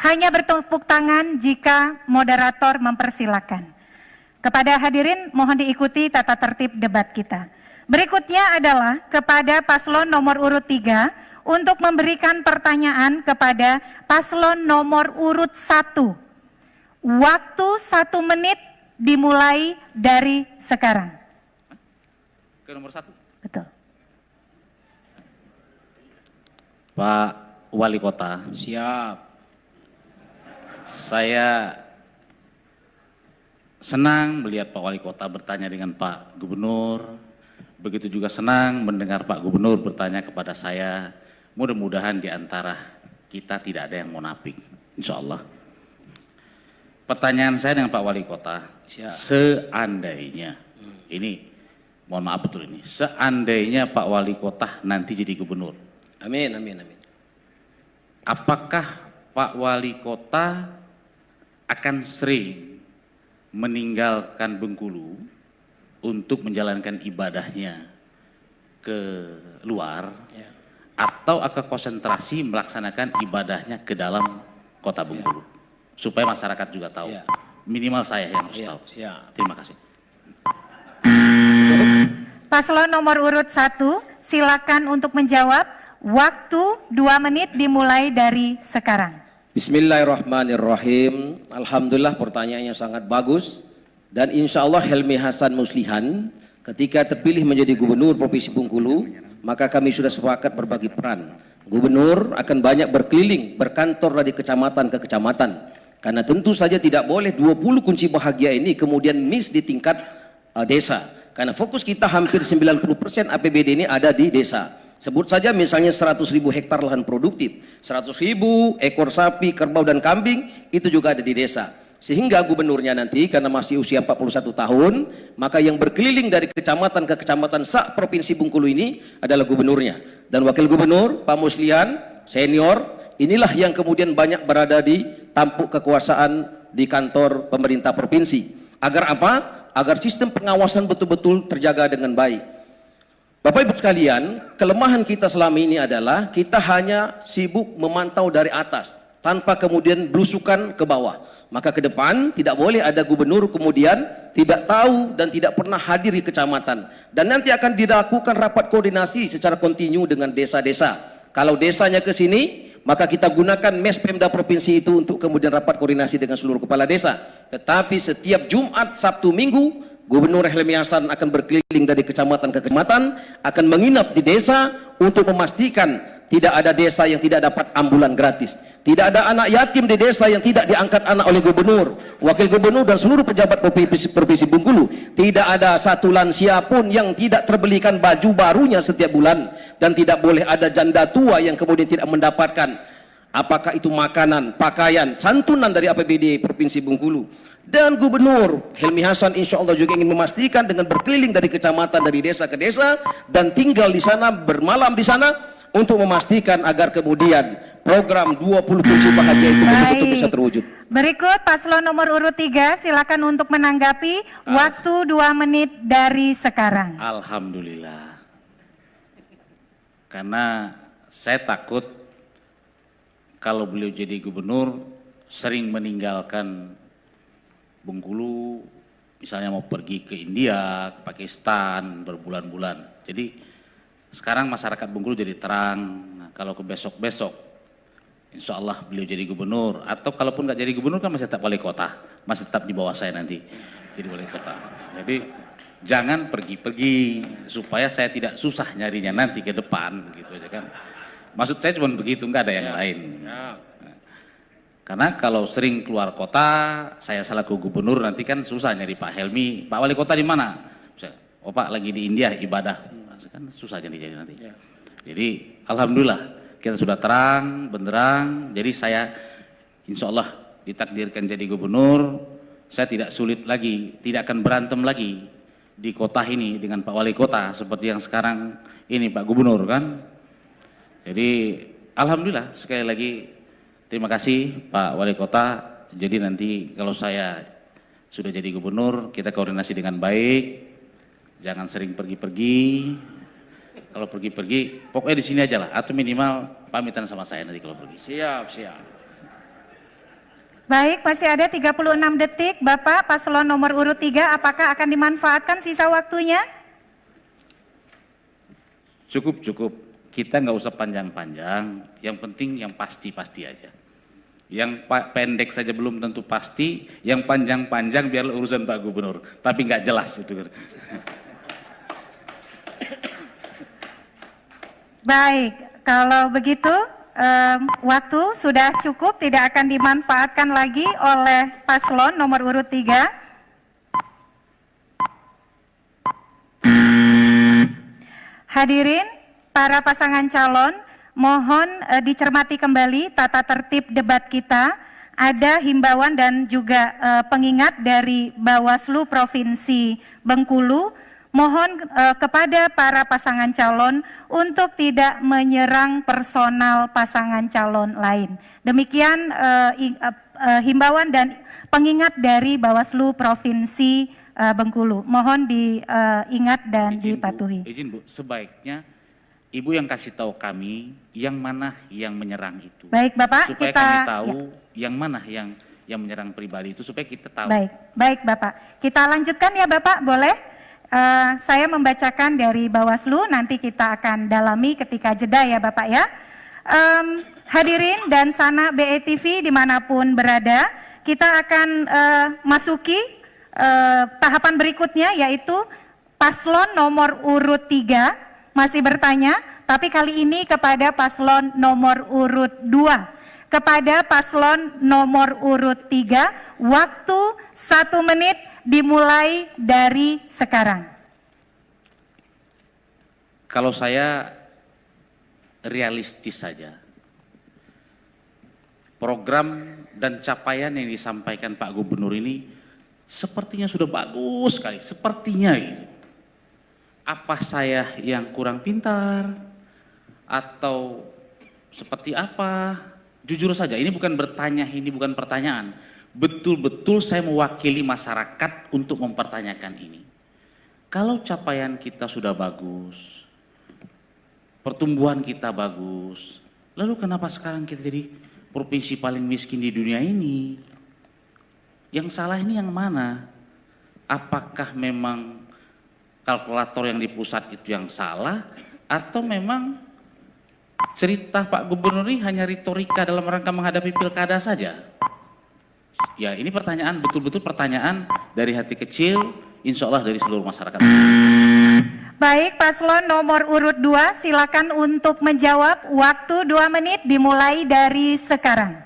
hanya bertepuk tangan jika moderator mempersilakan. Kepada hadirin mohon diikuti tata tertib debat kita. Berikutnya adalah kepada paslon nomor urut 3 untuk memberikan pertanyaan kepada paslon nomor urut 1. Waktu 1 menit dimulai dari sekarang. Ke nomor 1. Betul. Pak Wali Kota, Siap. saya senang melihat Pak Wali Kota bertanya dengan Pak Gubernur. Begitu juga senang mendengar Pak Gubernur bertanya kepada saya. Mudah-mudahan di antara kita tidak ada yang munafik, insya Allah. Pertanyaan saya dengan Pak Wali Kota, Siap. seandainya ini mohon maaf betul ini, seandainya Pak Wali Kota nanti jadi gubernur, Amin, amin, amin. apakah Pak Wali Kota akan sering meninggalkan Bengkulu untuk menjalankan ibadahnya ke luar, Ya. atau akan konsentrasi melaksanakan ibadahnya ke dalam kota Bengkulu, supaya masyarakat juga tahu, Ya. minimal saya yang harus Siap, tahu. siap. Terima kasih. Paslon nomor urut 1, silakan untuk menjawab. Waktu 2 menit dimulai dari sekarang. Bismillahirrahmanirrahim. Alhamdulillah pertanyaannya sangat bagus. Dan insya Allah Helmi Hasan Muslihan ketika terpilih menjadi gubernur Provinsi Bengkulu, maka kami sudah sepakat berbagi peran. Gubernur akan banyak berkeliling, berkantor dari kecamatan ke kecamatan. Karena tentu saja tidak boleh 20 kunci bahagia ini kemudian miss di tingkat desa. Karena fokus kita hampir 90% APBD ini ada di desa. Sebut saja misalnya 100.000 hektar lahan produktif, 100.000 ekor sapi, kerbau dan kambing, itu juga ada di desa. Sehingga gubernurnya nanti karena masih usia 41 tahun, maka yang berkeliling dari kecamatan ke kecamatan Provinsi Bengkulu ini adalah gubernurnya. Dan wakil gubernur Pak Muslihan senior, inilah yang kemudian banyak berada di tampuk kekuasaan di kantor pemerintah provinsi. Agar apa? Agar sistem pengawasan betul-betul terjaga dengan baik. Bapak Ibu sekalian, kelemahan kita selama ini adalah kita hanya sibuk memantau dari atas tanpa kemudian belusukan ke bawah. Maka ke depan tidak boleh ada gubernur kemudian tidak tahu dan tidak pernah hadir di kecamatan. Dan nanti akan dilakukan rapat koordinasi secara kontinu dengan desa-desa. Kalau desanya ke sini, maka kita gunakan mes Pemda provinsi itu untuk kemudian rapat koordinasi dengan seluruh kepala desa. Tetapi setiap Jumat, Sabtu, Minggu, Gubernur Helmi Hasan akan berkeliling dari kecamatan ke kecamatan, akan menginap di desa untuk memastikan tidak ada desa yang tidak dapat ambulan gratis. Tidak ada anak yatim di desa yang tidak diangkat anak oleh gubernur, wakil gubernur dan seluruh pejabat Provinsi Bengkulu. Tidak ada satu lansia pun yang tidak terbelikan baju barunya setiap bulan. Dan tidak boleh ada janda tua yang kemudian tidak mendapatkan apakah itu makanan, pakaian, santunan dari APBD Provinsi Bengkulu. Dan Gubernur Helmi Hasan insya Allah juga ingin memastikan dengan berkeliling dari kecamatan, dari desa ke desa, dan tinggal di sana, bermalam di sana, untuk memastikan agar kemudian program 20 kunci bahagia itu betul-betul bisa terwujud. Berikut paslon nomor urut 3, silakan untuk menanggapi. Waktu 2 menit dari sekarang. Alhamdulillah. Karena saya takut kalau beliau jadi gubernur sering meninggalkan Bengkulu, misalnya mau pergi ke India, ke Pakistan berbulan-bulan. Jadi sekarang masyarakat Bengkulu jadi terang. Nah, kalau ke besok-besok, insya Allah beliau jadi gubernur. Atau kalaupun nggak jadi gubernur kan masih tetap wali kota, masih tetap di bawah saya nanti jadi wali kota. Jadi jangan pergi-pergi supaya saya tidak susah nyarinya nanti ke depan, gitu aja kan. Maksud saya cuma begitu, nggak ada yang lain. Karena kalau sering keluar kota, saya selaku gubernur nanti kan susah nyari Pak Helmi. Pak wali kota di mana? Oh Pak lagi di India ibadah. Kan susah jadi nanti. Jadi alhamdulillah kita sudah terang, benderang. Jadi saya insya Allah ditakdirkan jadi gubernur. Saya tidak sulit lagi, tidak akan berantem lagi di kota ini dengan Pak Wali Kota seperti yang sekarang ini Pak Gubernur kan. Jadi alhamdulillah sekali lagi terima kasih Pak Wali Kota. Jadi nanti kalau saya sudah jadi gubernur kita koordinasi dengan baik, jangan sering pergi-pergi. Kalau pergi-pergi pokoknya di sini aja lah atau minimal pamitan sama saya nanti kalau pergi. Siap, siap. Baik, masih ada 36 detik. Bapak paslon nomor urut 3, apakah akan dimanfaatkan sisa waktunya? Cukup. Kita nggak usah panjang-panjang, yang penting yang pasti-pasti aja. Yang pendek saja belum tentu pasti, yang panjang-panjang biarlah urusan Pak Gubernur, tapi nggak jelas itu. Baik, kalau begitu waktu sudah cukup, tidak akan dimanfaatkan lagi oleh paslon nomor urut 3. Hadirin, para pasangan calon, mohon dicermati kembali tata tertib debat kita. ada himbauan dan juga pengingat dari Bawaslu Provinsi Bengkulu, mohon kepada para pasangan calon untuk tidak menyerang personal pasangan calon lain. Demikian himbauan dan pengingat dari Bawaslu Provinsi Bengkulu. Mohon diingat dan dipatuhi. Izin Bu, sebaiknya Ibu yang kasih tahu kami yang mana yang menyerang itu. Baik Bapak, supaya kita kami tahu yang mana yang menyerang pribadi itu supaya kita tahu. Baik Bapak. Kita lanjutkan ya Bapak, boleh? Saya membacakan dari Bawaslu, nanti kita akan dalami ketika jeda ya Bapak ya. Hadirin dan sanak BETV dimanapun berada, kita akan masuki tahapan berikutnya, yaitu paslon nomor urut 3 masih bertanya, tapi kali ini kepada paslon nomor urut 2. Kepada paslon nomor urut 3, waktu 1 menit dimulai dari sekarang. Kalau saya realistis saja, program dan capaian yang disampaikan Pak Gubernur ini sepertinya sudah bagus sekali, sepertinya gitu. Apa saya yang kurang pintar atau seperti apa? Jujur saja, ini bukan bertanya, ini bukan pertanyaan. Betul-betul saya mewakili masyarakat untuk mempertanyakan ini. Kalau capaian kita sudah bagus, pertumbuhan kita bagus, lalu kenapa sekarang kita jadi provinsi paling miskin di dunia ini? Yang salah ini yang mana? Apakah memang kalkulator yang di pusat itu yang salah, atau memang cerita Pak Gubernur ini hanya retorika dalam rangka menghadapi pilkada saja? Ya, ini pertanyaan, betul-betul pertanyaan dari hati kecil, insya Allah dari seluruh masyarakat. Baik, paslon nomor urut 2, silakan untuk menjawab. Waktu 2 menit dimulai dari sekarang.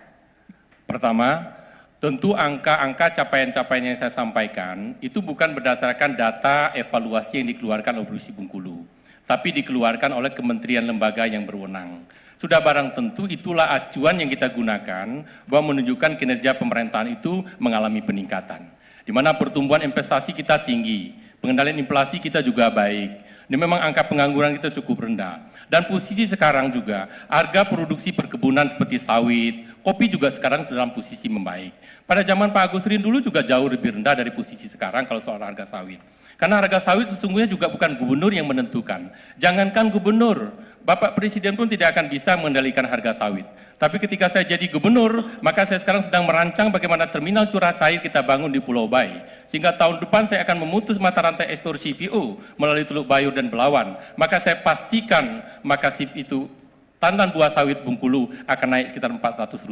Pertama, tentu angka-angka capaian-capaian yang saya sampaikan itu bukan berdasarkan data evaluasi yang dikeluarkan oleh Provinsi Bengkulu, tapi dikeluarkan oleh kementerian lembaga yang berwenang. Sudah barang tentu itulah acuan yang kita gunakan bahwa menunjukkan kinerja pemerintahan itu mengalami peningkatan. Di mana pertumbuhan investasi kita tinggi, pengendalian inflasi kita juga baik. Ini memang angka pengangguran kita cukup rendah. Dan posisi sekarang juga, harga produksi perkebunan seperti sawit, kopi juga sekarang dalam posisi membaik. Pada zaman Pak Agus Rin dulu juga jauh lebih rendah dari posisi sekarang kalau soal harga sawit. Karena harga sawit sesungguhnya juga bukan gubernur yang menentukan. Jangankan gubernur, Bapak Presiden pun tidak akan bisa mengendalikan harga sawit. Tapi ketika saya jadi gubernur, maka saya sekarang sedang merancang bagaimana terminal curah cair kita bangun di Pulau Bayi. Sehingga tahun depan saya akan memutus mata rantai ekspor CPO melalui Teluk Bayur dan Belawan. Maka saya pastikan maka SIP itu tandan buah sawit Bengkulu akan naik sekitar Rp400.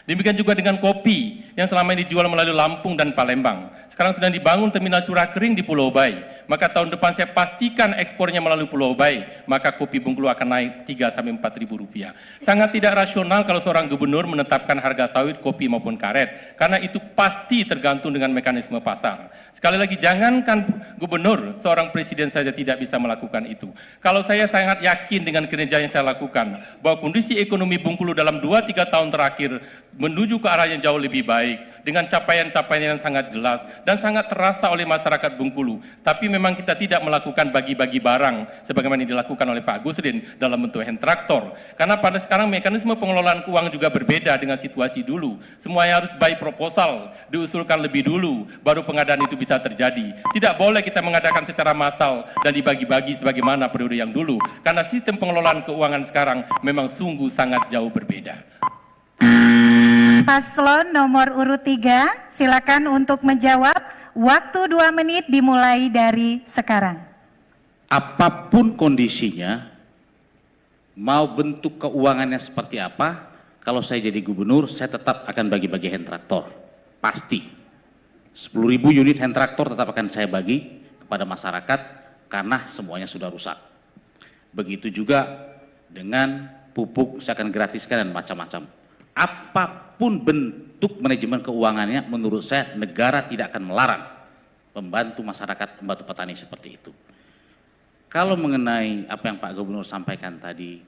Demikian juga dengan kopi yang selama ini dijual melalui Lampung dan Palembang. Sekarang sedang dibangun terminal curah kering di Pulau Bayi. Maka tahun depan saya pastikan ekspornya melalui Pulau Bayi, maka kopi Bengkulu akan naik Rp3 sampai Rp4.000. Sangat tidak rasional kalau seorang gubernur menetapkan harga sawit, kopi maupun karet, karena itu pasti tergantung dengan mekanisme pasar. Sekali lagi, jangankan gubernur, seorang presiden saja tidak bisa melakukan itu. Kalau saya sangat yakin dengan kinerja yang saya lakukan, bahwa kondisi ekonomi Bengkulu dalam 2-3 tahun terakhir menuju ke arah yang jauh lebih baik, dengan capaian-capaian yang sangat jelas dan sangat terasa oleh masyarakat Bengkulu. Tapi memang kita tidak melakukan bagi-bagi barang sebagaimana yang dilakukan oleh Pak Gusrin dalam bentuk hand traktor. Karena pada sekarang mekanisme pengelolaan keuangan juga berbeda dengan situasi dulu. Semuanya harus by proposal, diusulkan lebih dulu, baru pengadaan itu bisa terjadi. Tidak boleh kita mengadakan secara massal dan dibagi-bagi sebagaimana periode yang dulu. Karena sistem pengelolaan keuangan sekarang memang sungguh sangat jauh berbeda. Paslon nomor urut 3, silakan untuk menjawab. Waktu 2 menit dimulai dari sekarang. Apapun kondisinya, mau bentuk keuangannya seperti apa, kalau saya jadi gubernur, saya tetap akan bagi-bagi hand traktor. Pasti. 10.000 unit hand traktor tetap akan saya bagi kepada masyarakat karena semuanya sudah rusak. Begitu juga dengan pupuk saya akan gratiskan dan macam-macam. Apapun bentuk manajemen keuangannya, menurut saya negara tidak akan melarang membantu masyarakat, membantu petani seperti itu. Kalau mengenai apa yang Pak Gubernur sampaikan tadi,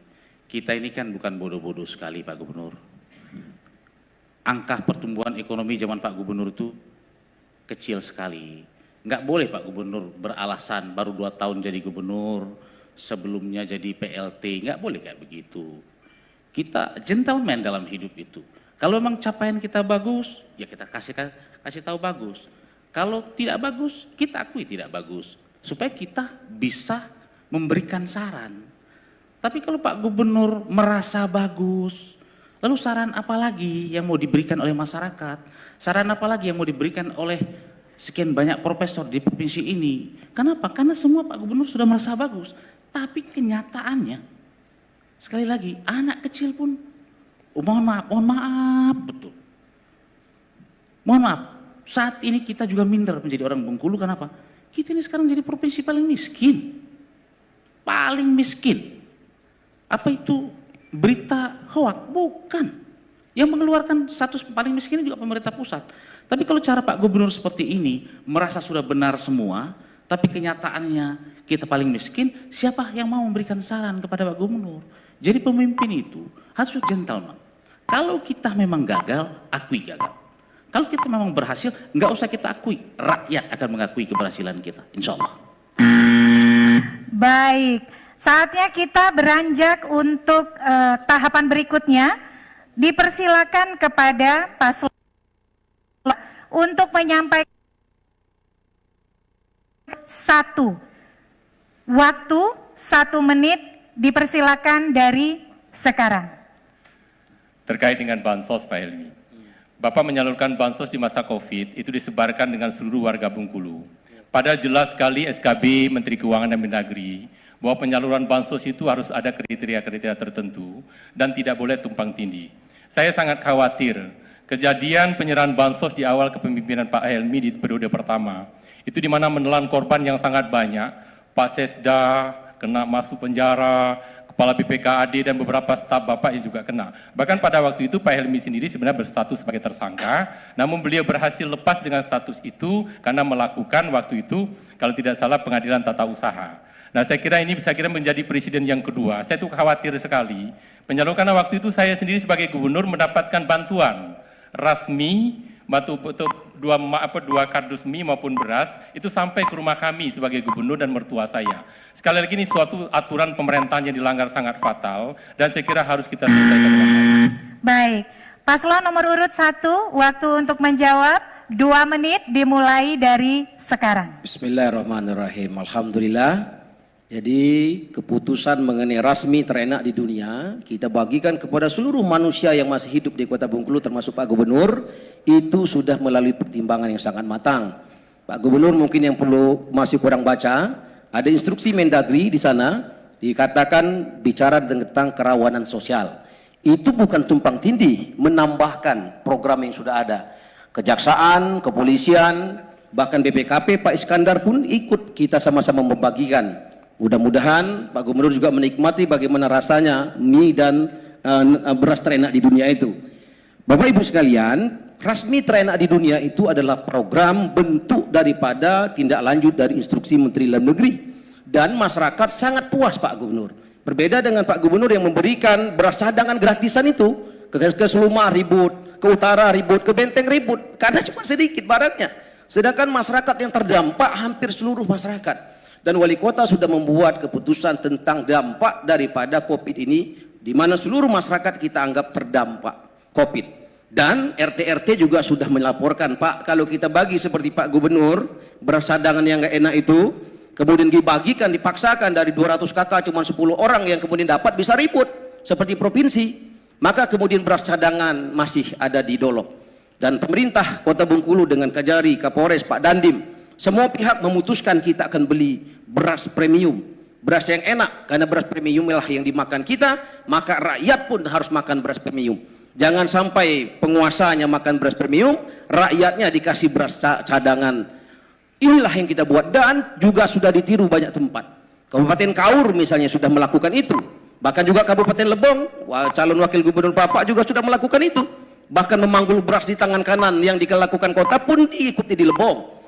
kita ini kan bukan bodoh-bodoh sekali Pak Gubernur. angka pertumbuhan ekonomi zaman Pak Gubernur itu kecil sekali. Nggak boleh Pak Gubernur beralasan baru 2 tahun jadi gubernur, sebelumnya jadi PLT, nggak boleh kayak begitu. Kita gentleman dalam hidup itu. Kalau memang capaian kita bagus, ya kita kasih tahu bagus. Kalau tidak bagus, kita akui tidak bagus. Supaya kita bisa memberikan saran. Tapi kalau Pak Gubernur merasa bagus, lalu saran apa lagi yang mau diberikan oleh masyarakat? Saran apa lagi yang mau diberikan oleh sekian banyak profesor di provinsi ini? Kenapa? Karena semua Pak Gubernur sudah merasa bagus. Tapi kenyataannya, sekali lagi, anak kecil pun, mohon maaf, betul. Mohon maaf, saat ini kita juga minder menjadi orang Bengkulu. Kenapa? Kita ini sekarang jadi provinsi paling miskin. Paling miskin. Apa itu berita hoak? Bukan. Yang mengeluarkan status paling miskin juga pemerintah pusat. Tapi kalau cara Pak Gubernur seperti ini, merasa sudah benar semua, tapi kenyataannya kita paling miskin, siapa yang mau memberikan saran kepada Pak Gubernur? Jadi pemimpin itu harus gentleman. Kalau kita memang gagal, akui gagal. Kalau kita memang berhasil, nggak usah kita akui, rakyat akan mengakui keberhasilan kita, insya Allah. Baik, saatnya kita beranjak untuk tahapan berikutnya. Dipersilakan kepada paslon untuk menyampaikan 1. Waktu 1 menit dipersilakan dari sekarang. Terkait dengan bansos Pak Helmi. Bapak menyalurkan bansos di masa COVID itu disebarkan dengan seluruh warga Bengkulu. Padahal jelas sekali SKB Menteri Keuangan dan Mendagri bahwa penyaluran bansos itu harus ada kriteria-kriteria tertentu dan tidak boleh tumpang tindih. Saya sangat khawatir kejadian penyerahan bansos di awal kepemimpinan Pak Helmi di periode pertama. Itu di mana menelan korban yang sangat banyak. Pak Sesda kena masuk penjara, Kepala BPKAD dan beberapa staf Bapak yang juga kena. Bahkan pada waktu itu Pak Helmi sendiri sebenarnya berstatus sebagai tersangka, namun beliau berhasil lepas dengan status itu karena melakukan waktu itu, kalau tidak salah, pengadilan tata usaha. Nah, saya kira ini bisa menjadi presiden yang kedua. Saya tuh khawatir sekali. Karena waktu itu saya sendiri sebagai gubernur mendapatkan bantuan rasmi, dua kardus mie maupun beras, itu sampai ke rumah kami sebagai gubernur dan mertua saya. Sekali lagi ini suatu aturan pemerintahan yang dilanggar sangat fatal, dan saya kira harus kita selesaikan dengan baik. Baik, paslon nomor urut 1, waktu untuk menjawab 2 menit dimulai dari sekarang. Bismillahirrahmanirrahim. Alhamdulillah. Jadi keputusan mengenai rasmi terenak di dunia kita bagikan kepada seluruh manusia yang masih hidup di Kota Bengkulu termasuk Pak Gubernur, itu sudah melalui pertimbangan yang sangat matang. Pak Gubernur mungkin yang perlu masih kurang baca, ada instruksi Mendagri di sana dikatakan bicara tentang kerawanan sosial. Itu bukan tumpang tindih, menambahkan program yang sudah ada. Kejaksaan, kepolisian, bahkan BPKP Pak Iskandar pun ikut kita sama-sama membagikan. Mudah-mudahan Pak Gubernur juga menikmati bagaimana rasanya mie dan beras terenak di dunia itu. Bapak Ibu sekalian, rasmi terenak di dunia itu adalah program bentuk daripada tindak lanjut dari instruksi Menteri Dalam Negeri. Dan masyarakat sangat puas Pak Gubernur. Berbeda dengan Pak Gubernur yang memberikan beras cadangan gratisan itu, ke Seluma ribut, ke utara ribut, ke Benteng ribut, karena cuma sedikit barangnya. Sedangkan masyarakat yang terdampak hampir seluruh masyarakat. Dan wali kota sudah membuat keputusan tentang dampak daripada COVID ini, di mana seluruh masyarakat kita anggap terdampak COVID. Dan RT-RT juga sudah melaporkan, Pak, kalau kita bagi seperti Pak Gubernur, beras cadangan yang nggak enak itu, kemudian dibagikan, dipaksakan dari 200 kakak cuma 10 orang yang kemudian dapat, bisa ribut seperti provinsi. Maka kemudian beras cadangan masih ada di Dolok. Dan pemerintah Kota Bengkulu dengan Kajari, Kapolres, Pak Dandim, semua pihak memutuskan kita akan beli beras premium, beras yang enak, karena beras premium lah yang dimakan kita, maka rakyat pun harus makan beras premium. Jangan sampai penguasanya makan beras premium, rakyatnya dikasih beras cadangan. Inilah yang kita buat, dan juga sudah ditiru banyak tempat. Kabupaten Kaur misalnya sudah melakukan itu, bahkan juga Kabupaten Lebong, calon wakil gubernur Bapak juga sudah melakukan itu. Bahkan memanggul beras di tangan kanan yang dilakukan kota pun diikuti di Lebong.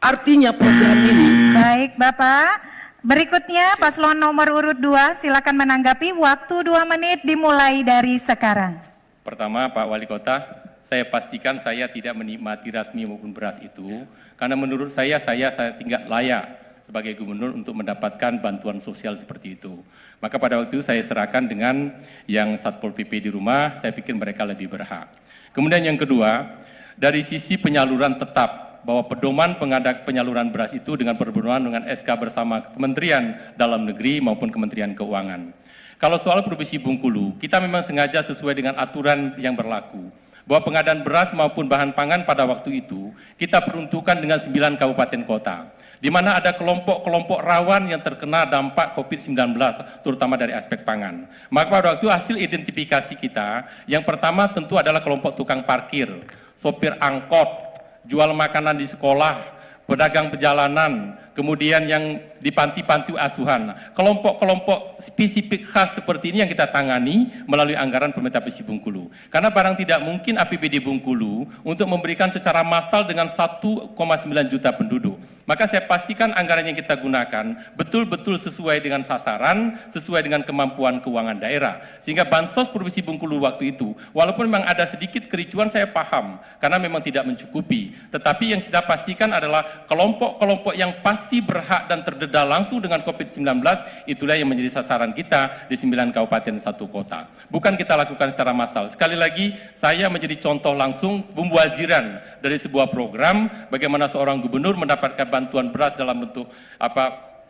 Artinya program ini. Baik Bapak, berikutnya paslon nomor urut 2, silakan menanggapi, waktu 2 menit dimulai dari sekarang. Pertama Pak Wali Kota, saya pastikan saya tidak menikmati rasmi maupun beras itu, karena menurut saya tidak layak sebagai gubernur untuk mendapatkan bantuan sosial seperti itu. Maka pada waktu itu saya serahkan dengan yang Satpol PP di rumah, saya pikir mereka lebih berhak. Kemudian yang kedua, dari sisi penyaluran tetap, bahwa pedoman penyaluran beras itu dengan berhubungan dengan SK bersama Kementerian Dalam Negeri maupun Kementerian Keuangan. Kalau soal Provinsi Bengkulu, kita memang sengaja sesuai dengan aturan yang berlaku, bahwa pengadaan beras maupun bahan pangan pada waktu itu kita peruntukkan dengan 9 kabupaten kota, di mana ada kelompok-kelompok rawan yang terkena dampak COVID-19, terutama dari aspek pangan. Maka pada waktu hasil identifikasi kita, yang pertama tentu adalah kelompok tukang parkir, sopir angkot, jual makanan di sekolah, pedagang perjalanan, kemudian yang di panti-panti asuhan. Kelompok-kelompok spesifik khas seperti ini yang kita tangani melalui anggaran pemerintah Provinsi Bengkulu. Karena barang tidak mungkin APBD Bengkulu untuk memberikan secara massal dengan 1,9 juta penduduk. Maka saya pastikan anggaran yang kita gunakan betul-betul sesuai dengan sasaran, sesuai dengan kemampuan keuangan daerah. Sehingga Bansos Provinsi Bengkulu waktu itu, walaupun memang ada sedikit kericuan, saya paham, karena memang tidak mencukupi. Tetapi yang kita pastikan adalah kelompok-kelompok yang pasti berhak dan terdedah langsung dengan COVID-19, itulah yang menjadi sasaran kita di 9 kabupaten 1 kota. Bukan kita lakukan secara massal. Sekali lagi, saya menjadi contoh langsung pembuaziran dari sebuah program, bagaimana seorang gubernur mendapatkan bantuan beras dalam bentuk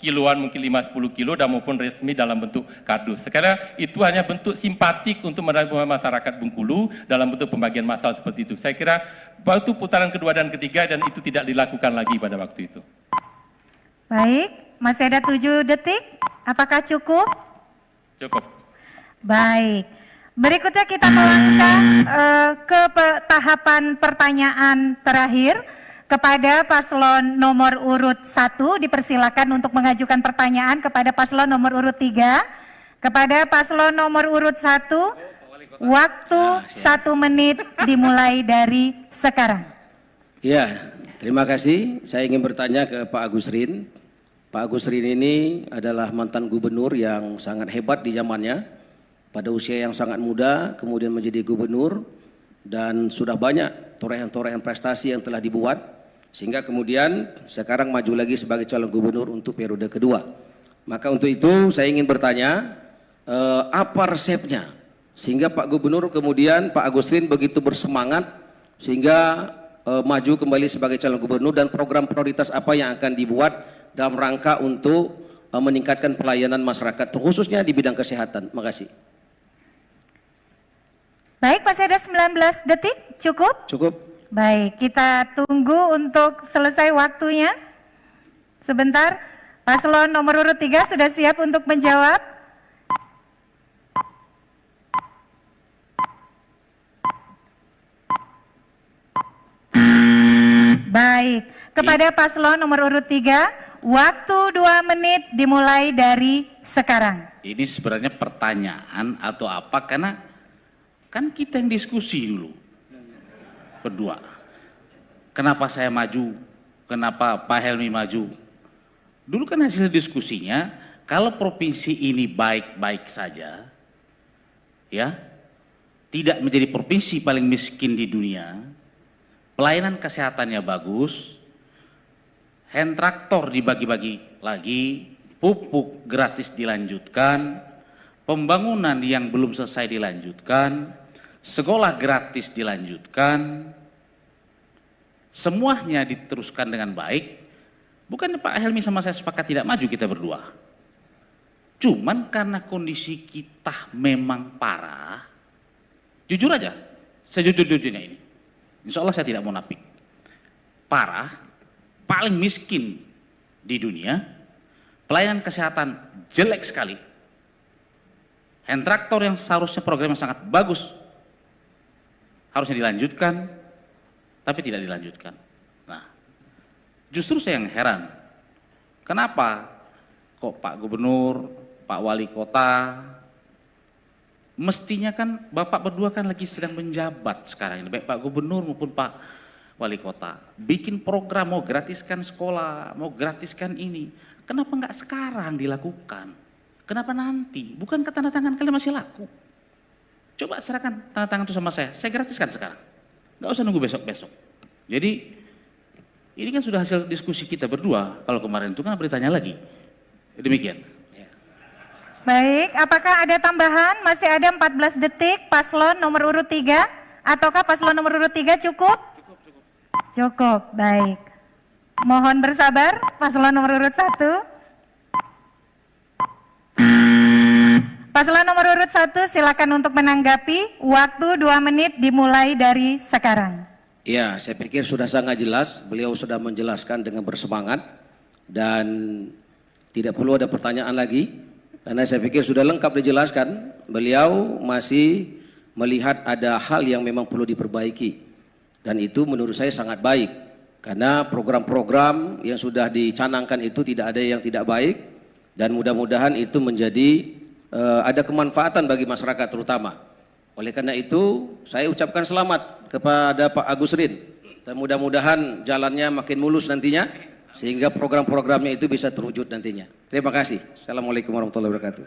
kiloan, mungkin 5-10 kilo, dan maupun resmi dalam bentuk kardus. Sekarang itu hanya bentuk simpatik untuk masyarakat Bengkulu dalam bentuk pembagian massal seperti itu. Saya kira waktu putaran kedua dan ketiga, dan itu tidak dilakukan lagi pada waktu itu. Baik, masih ada 7 detik. Apakah cukup? Cukup. Baik. Berikutnya kita melangkah ke tahapan pertanyaan terakhir. Kepada paslon nomor urut 1 dipersilakan untuk mengajukan pertanyaan, kepada paslon nomor urut 3. Kepada paslon nomor urut 1, waktu 1 menit dimulai dari sekarang. Ya, terima kasih. Saya ingin bertanya ke Pak Agus Rin. Pak Agus Rin ini adalah mantan gubernur yang sangat hebat di zamannya, pada usia yang sangat muda, kemudian menjadi gubernur, dan sudah banyak torehan-torehan prestasi yang telah dibuat, sehingga kemudian sekarang maju lagi sebagai calon gubernur untuk periode kedua. Maka untuk itu saya ingin bertanya, apa resepnya sehingga Pak Gubernur kemudian Pak Agus Rin begitu bersemangat sehingga maju kembali sebagai calon gubernur, dan program prioritas apa yang akan dibuat dalam rangka untuk meningkatkan pelayanan masyarakat khususnya di bidang kesehatan. Terima kasih. Baik, masih ada 19 detik, cukup? Cukup. Baik, kita tunggu untuk selesai waktunya. Sebentar, paslon nomor urut 3 sudah siap untuk menjawab. Baik, kepada paslon nomor urut 3, waktu 2 menit dimulai dari sekarang. Ini sebenarnya pertanyaan atau apa, karena kan kita yang diskusi dulu berdua. Kenapa saya maju? Kenapa Pak Helmi maju? Dulu kan hasil diskusinya, kalau provinsi ini baik-baik saja, ya, tidak menjadi provinsi paling miskin di dunia, pelayanan kesehatannya bagus, hand traktor dibagi-bagi lagi, pupuk gratis dilanjutkan, pembangunan yang belum selesai dilanjutkan, sekolah gratis dilanjutkan, semuanya diteruskan dengan baik. Bukan Pak Helmi sama saya sepakat tidak maju kita berdua. Cuman karena kondisi kita memang parah, jujur aja, sejujur-jujurnya ini, insya Allah saya tidak munafik, parah, paling miskin di dunia, pelayanan kesehatan jelek sekali, hand traktor yang seharusnya programnya sangat bagus, harusnya dilanjutkan, tapi tidak dilanjutkan. Nah, justru saya yang heran, kenapa kok Pak Gubernur, Pak Wali Kota, mestinya kan Bapak berdua kan lagi sedang menjabat sekarang ini, baik Pak Gubernur maupun Pak Wali Kota, bikin program mau gratiskan sekolah, mau gratiskan ini, kenapa nggak sekarang dilakukan? Kenapa nanti? Bukankah tanda tangan kalian masih laku? Coba serahkan tanda tangan itu sama saya gratiskan sekarang. nggak usah nunggu besok-besok. Jadi ini kan sudah hasil diskusi kita berdua. Kalau kemarin itu kan bertanya lagi. Demikian. Baik, apakah ada tambahan? Masih ada 14 detik, paslon nomor urut 3, ataukah paslon nomor urut 3 cukup? Cukup, baik. Mohon bersabar, paslon nomor urut 1. Paslon nomor urut 1 silakan untuk menanggapi, waktu 2 menit dimulai dari sekarang. Ya, saya pikir sudah sangat jelas, beliau sudah menjelaskan dengan bersemangat dan tidak perlu ada pertanyaan lagi, karena saya pikir sudah lengkap dijelaskan. Beliau masih melihat ada hal yang memang perlu diperbaiki, dan itu menurut saya sangat baik, karena program-program yang sudah dicanangkan itu tidak ada yang tidak baik, dan mudah-mudahan itu menjadi ada kemanfaatan bagi masyarakat terutama. Oleh karena itu, saya ucapkan selamat kepada Pak Agus Rin, dan mudah-mudahan jalannya makin mulus nantinya, sehingga program-programnya itu bisa terwujud nantinya. Terima kasih. Assalamualaikum warahmatullahi wabarakatuh.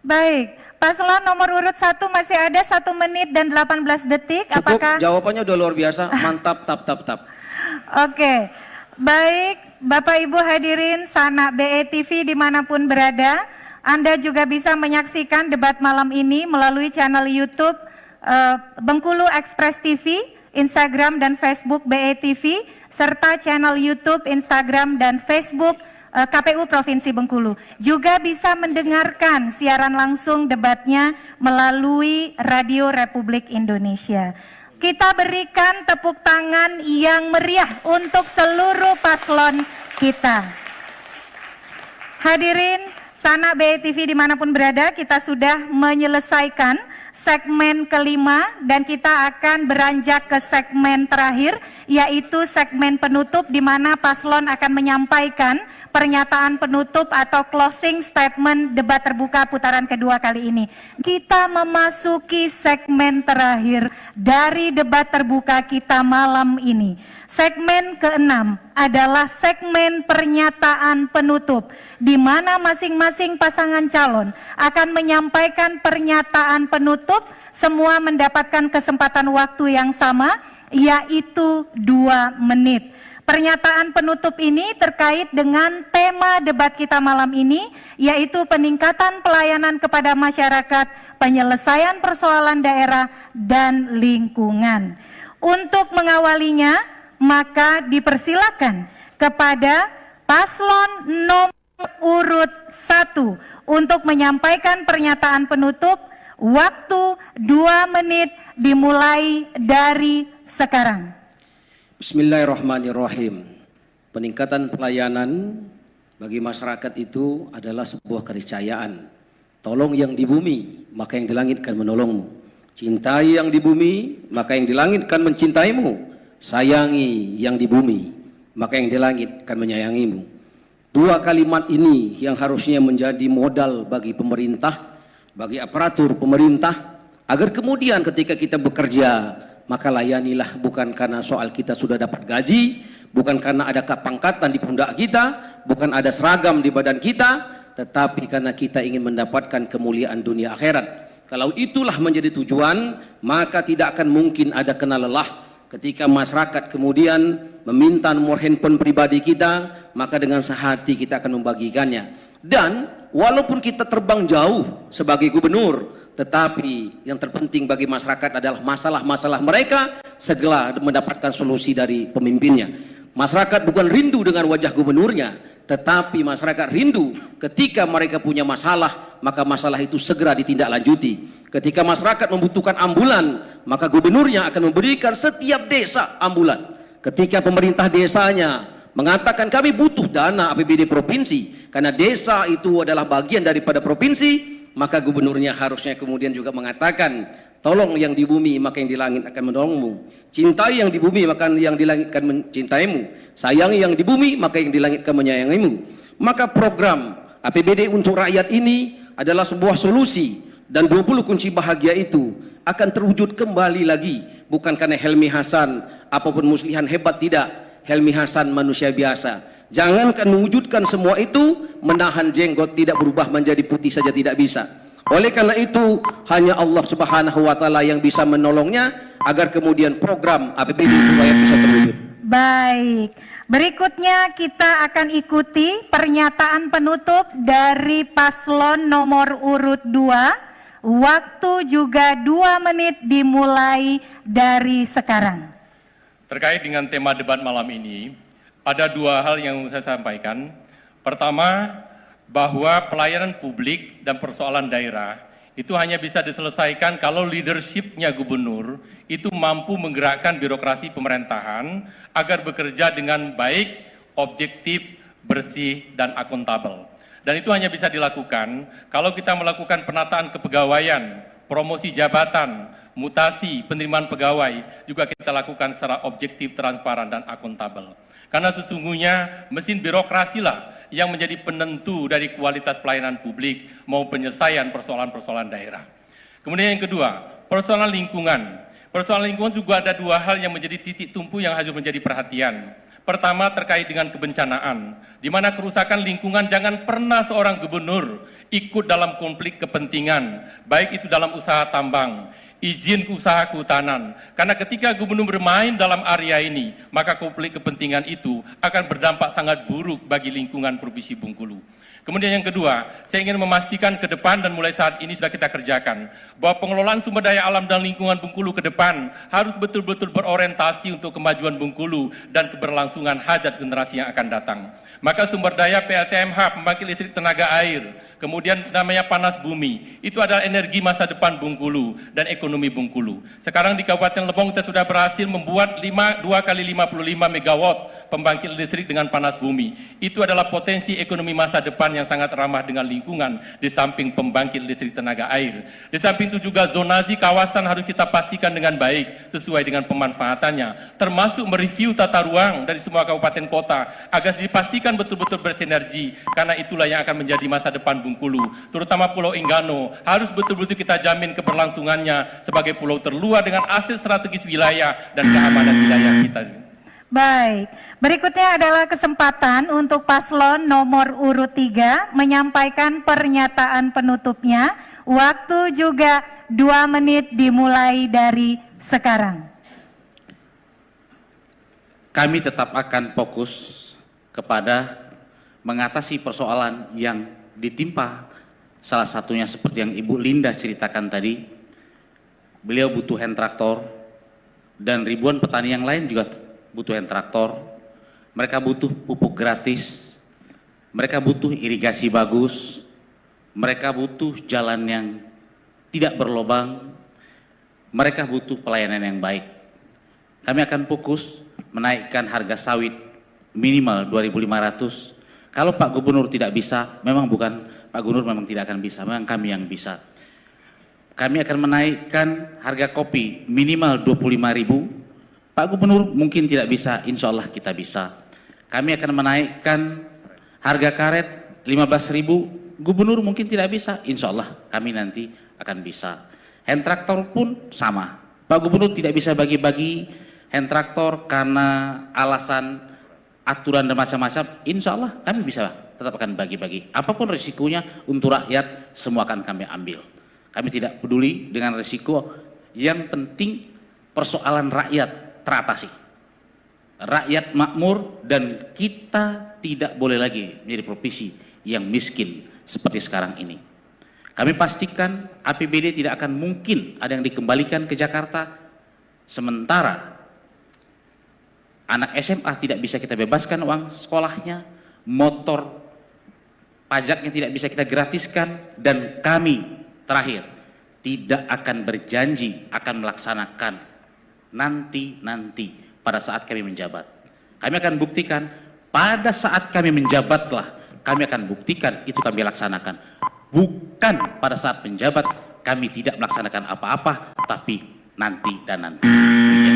Baik, paslon nomor urut 1 masih ada 1 menit dan 18 detik. Cukup, Apakah? jawabannya udah luar biasa, mantap, tap. Oke, baik Bapak Ibu hadirin sanak BETV dimanapun berada, Anda juga bisa menyaksikan debat malam ini melalui channel YouTube Bengkulu Express TV, Instagram dan Facebook BETV, serta channel YouTube, Instagram dan Facebook KPU Provinsi Bengkulu. Juga bisa mendengarkan siaran langsung debatnya melalui Radio Republik Indonesia. Kita berikan tepuk tangan yang meriah untuk seluruh paslon kita. Hadirin sanak BETV dimanapun berada, kita sudah menyelesaikan segmen kelima dan kita akan beranjak ke segmen terakhir, yaitu segmen penutup di mana paslon akan menyampaikan pernyataan penutup atau closing statement debat terbuka putaran kedua kali ini. Kita memasuki segmen terakhir dari debat terbuka kita malam ini. Segmen keenam adalah segmen pernyataan penutup, di mana masing-masing pasangan calon akan menyampaikan pernyataan penutup, semua mendapatkan kesempatan waktu yang sama, yaitu 2 menit. Pernyataan penutup ini terkait dengan tema debat kita malam ini, yaitu peningkatan pelayanan kepada masyarakat, penyelesaian persoalan daerah, dan lingkungan. Untuk mengawalinya, maka dipersilakan kepada paslon nomor urut 1 untuk menyampaikan pernyataan penutup. Waktu 2 menit dimulai dari sekarang. Bismillahirrahmanirrahim. Peningkatan pelayanan bagi masyarakat itu adalah sebuah keniscayaan. Tolong yang di bumi, maka yang di langit akan menolongmu. Cintai yang di bumi, maka yang di langit akan mencintaimu. Sayangi yang di bumi, maka yang di langit akan menyayangimu. 2 kalimat ini yang harusnya menjadi modal bagi pemerintah, bagi aparatur pemerintah, agar kemudian ketika kita bekerja, maka layanilah bukan karena soal kita sudah dapat gaji, bukan karena ada pangkatan di pundak kita, bukan ada seragam di badan kita, tetapi karena kita ingin mendapatkan kemuliaan dunia akhirat. Kalau itulah menjadi tujuan, maka tidak akan mungkin ada kena lelah. Ketika masyarakat kemudian meminta nomor handphone pribadi kita, maka dengan sehati kita akan membagikannya. Dan walaupun kita terbang jauh sebagai gubernur, tetapi yang terpenting bagi masyarakat adalah masalah-masalah mereka segera mendapatkan solusi dari pemimpinnya. Masyarakat bukan rindu dengan wajah gubernurnya, tetapi masyarakat rindu ketika mereka punya masalah, maka masalah itu segera ditindaklanjuti. Ketika masyarakat membutuhkan ambulan, maka gubernurnya akan memberikan setiap desa ambulan. Ketika pemerintah desanya mengatakan kami butuh dana APBD provinsi, karena desa itu adalah bagian daripada provinsi, maka gubernurnya harusnya kemudian juga mengatakan, tolong yang di bumi maka yang di langit akan menolongmu. Cintai yang di bumi maka yang di langit akan mencintaimu. Sayangi yang di bumi maka yang di langit akan menyayangimu. Maka program APBD untuk rakyat ini adalah sebuah solusi, dan 20 kunci bahagia itu akan terwujud kembali lagi, bukan karena Helmi Hasan apapun muslihan hebat, tidak. Helmi Hasan manusia biasa. Jangankan mewujudkan semua itu, menahan jenggot tidak berubah menjadi putih saja tidak bisa. Oleh karena itu, hanya Allah Subhanahu wa taala yang bisa menolongnya agar kemudian program APBD rakyat bisa terwujud. Baik, berikutnya kita akan ikuti pernyataan penutup dari paslon nomor urut 2. Waktu juga 2 menit dimulai dari sekarang. Terkait dengan tema debat malam ini, ada 2 hal yang saya sampaikan. Pertama, bahwa pelayanan publik dan persoalan daerah itu hanya bisa diselesaikan kalau leadership-nya gubernur itu mampu menggerakkan birokrasi pemerintahan agar bekerja dengan baik, objektif, bersih, dan akuntabel. Dan itu hanya bisa dilakukan kalau kita melakukan penataan kepegawaian, promosi jabatan, mutasi, penerimaan pegawai, juga kita lakukan secara objektif, transparan, dan akuntabel. Karena sesungguhnya mesin birokrasi lah yang menjadi penentu dari kualitas pelayanan publik maupun penyelesaian persoalan-persoalan daerah. Kemudian yang kedua, persoalan lingkungan. Persoalan lingkungan juga ada 2 hal yang menjadi titik tumpu yang harus menjadi perhatian. Pertama, terkait dengan kebencanaan, di mana kerusakan lingkungan jangan pernah seorang gubernur ikut dalam konflik kepentingan, baik itu dalam usaha tambang, izin usaha kehutanan. Karena ketika gubernur bermain dalam area ini, maka konflik kepentingan itu akan berdampak sangat buruk bagi lingkungan Provinsi Bengkulu. Kemudian yang kedua, saya ingin memastikan ke depan dan mulai saat ini sudah kita kerjakan, bahwa pengelolaan sumber daya alam dan lingkungan Bengkulu ke depan harus betul-betul berorientasi untuk kemajuan Bengkulu dan keberlangsungan hajat generasi yang akan datang. Maka sumber daya PLTMH, pembangkit listrik tenaga air, kemudian namanya panas bumi, itu adalah energi masa depan Bengkulu dan ekonomi Bengkulu. Sekarang di Kabupaten Lebong kita sudah berhasil membuat 2 kali 55 megawatt pembangkit listrik dengan panas bumi. Itu adalah potensi ekonomi masa depan yang sangat ramah dengan lingkungan di samping pembangkit listrik tenaga air. Di samping itu juga zonasi kawasan harus kita pastikan dengan baik sesuai dengan pemanfaatannya, termasuk mereview tata ruang dari semua kabupaten kota agar dipastikan betul-betul bersinergi, karena itulah yang akan menjadi masa depan Bengkulu, terutama Pulau Enggano harus betul-betul kita jamin keberlangsungannya sebagai pulau terluar dengan aset strategis wilayah dan keamanan wilayah kita. Baik, berikutnya adalah kesempatan untuk paslon nomor urut 3 menyampaikan pernyataan penutupnya. Waktu juga 2 menit dimulai dari sekarang. Kami tetap akan fokus kepada mengatasi persoalan yang ditimpa, salah satunya seperti yang Ibu Linda ceritakan tadi. Beliau butuh hand traktor dan ribuan petani yang lain juga butuh hand traktor. Mereka butuh pupuk gratis, mereka butuh irigasi bagus, mereka butuh jalan yang tidak berlobang, mereka butuh pelayanan yang baik. Kami akan fokus menaikkan harga sawit minimal 2.500. Kalau Pak Gubernur tidak bisa, memang bukan Pak Gubernur memang tidak akan bisa, memang kami yang bisa. Kami akan menaikkan harga kopi minimal 25.000. Pak Gubernur mungkin tidak bisa, insya Allah kita bisa. Kami akan menaikkan harga karet 15.000. Gubernur mungkin tidak bisa, insya Allah kami nanti akan bisa. Hand traktor pun sama. Pak Gubernur tidak bisa bagi-bagi hand traktor karena alasan aturan dan macam-macam, insya Allah kami bisa tetap akan bagi-bagi. Apapun risikonya untuk rakyat, semua akan kami ambil. Kami tidak peduli dengan risiko, yang penting persoalan rakyat teratasi. Rakyat makmur dan kita tidak boleh lagi menjadi provinsi yang miskin seperti sekarang ini. Kami pastikan APBD tidak akan mungkin ada yang dikembalikan ke Jakarta, sementara anak SMA tidak bisa kita bebaskan uang sekolahnya, motor pajaknya tidak bisa kita gratiskan, dan kami terakhir tidak akan berjanji akan melaksanakan nanti pada saat kami menjabat. Kami akan buktikan pada saat kami menjabatlah, kami akan buktikan itu kami laksanakan. Bukan pada saat menjabat kami tidak melaksanakan apa-apa, tapi nanti dan nanti.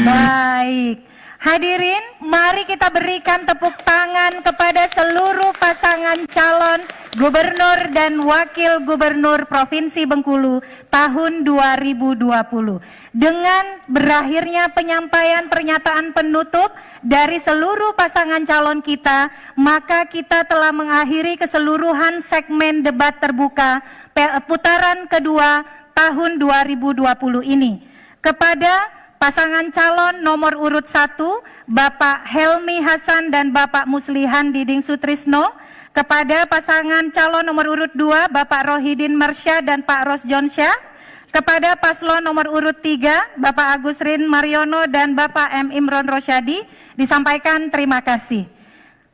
Baik, hadirin, mari kita berikan tepuk tangan kepada seluruh pasangan calon Gubernur dan Wakil Gubernur Provinsi Bengkulu tahun 2020. Dengan berakhirnya penyampaian pernyataan penutup dari seluruh pasangan calon kita, maka kita telah mengakhiri keseluruhan segmen debat terbuka putaran kedua tahun 2020 ini. Kepada pasangan calon nomor urut 1, Bapak Helmi Hasan dan Bapak Muslihan Diding Sutrisno. Kepada pasangan calon nomor urut 2, Bapak Rohidin Mersya dan Pak Ros Jonsyah. Kepada paslon nomor urut 3, Bapak Agus Rin Mariono dan Bapak M. Imron Rosyadi, disampaikan terima kasih.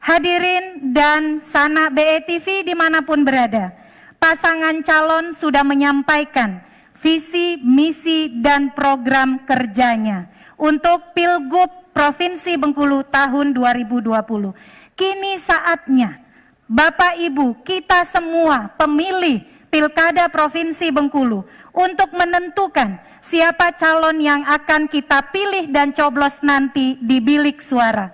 Hadirin dan sanak BETV dimanapun berada, pasangan calon sudah menyampaikan visi, misi, dan program kerjanya untuk Pilgub Provinsi Bengkulu tahun 2020. Kini saatnya Bapak Ibu, kita semua pemilih Pilkada Provinsi Bengkulu untuk menentukan siapa calon yang akan kita pilih dan coblos nanti di bilik suara.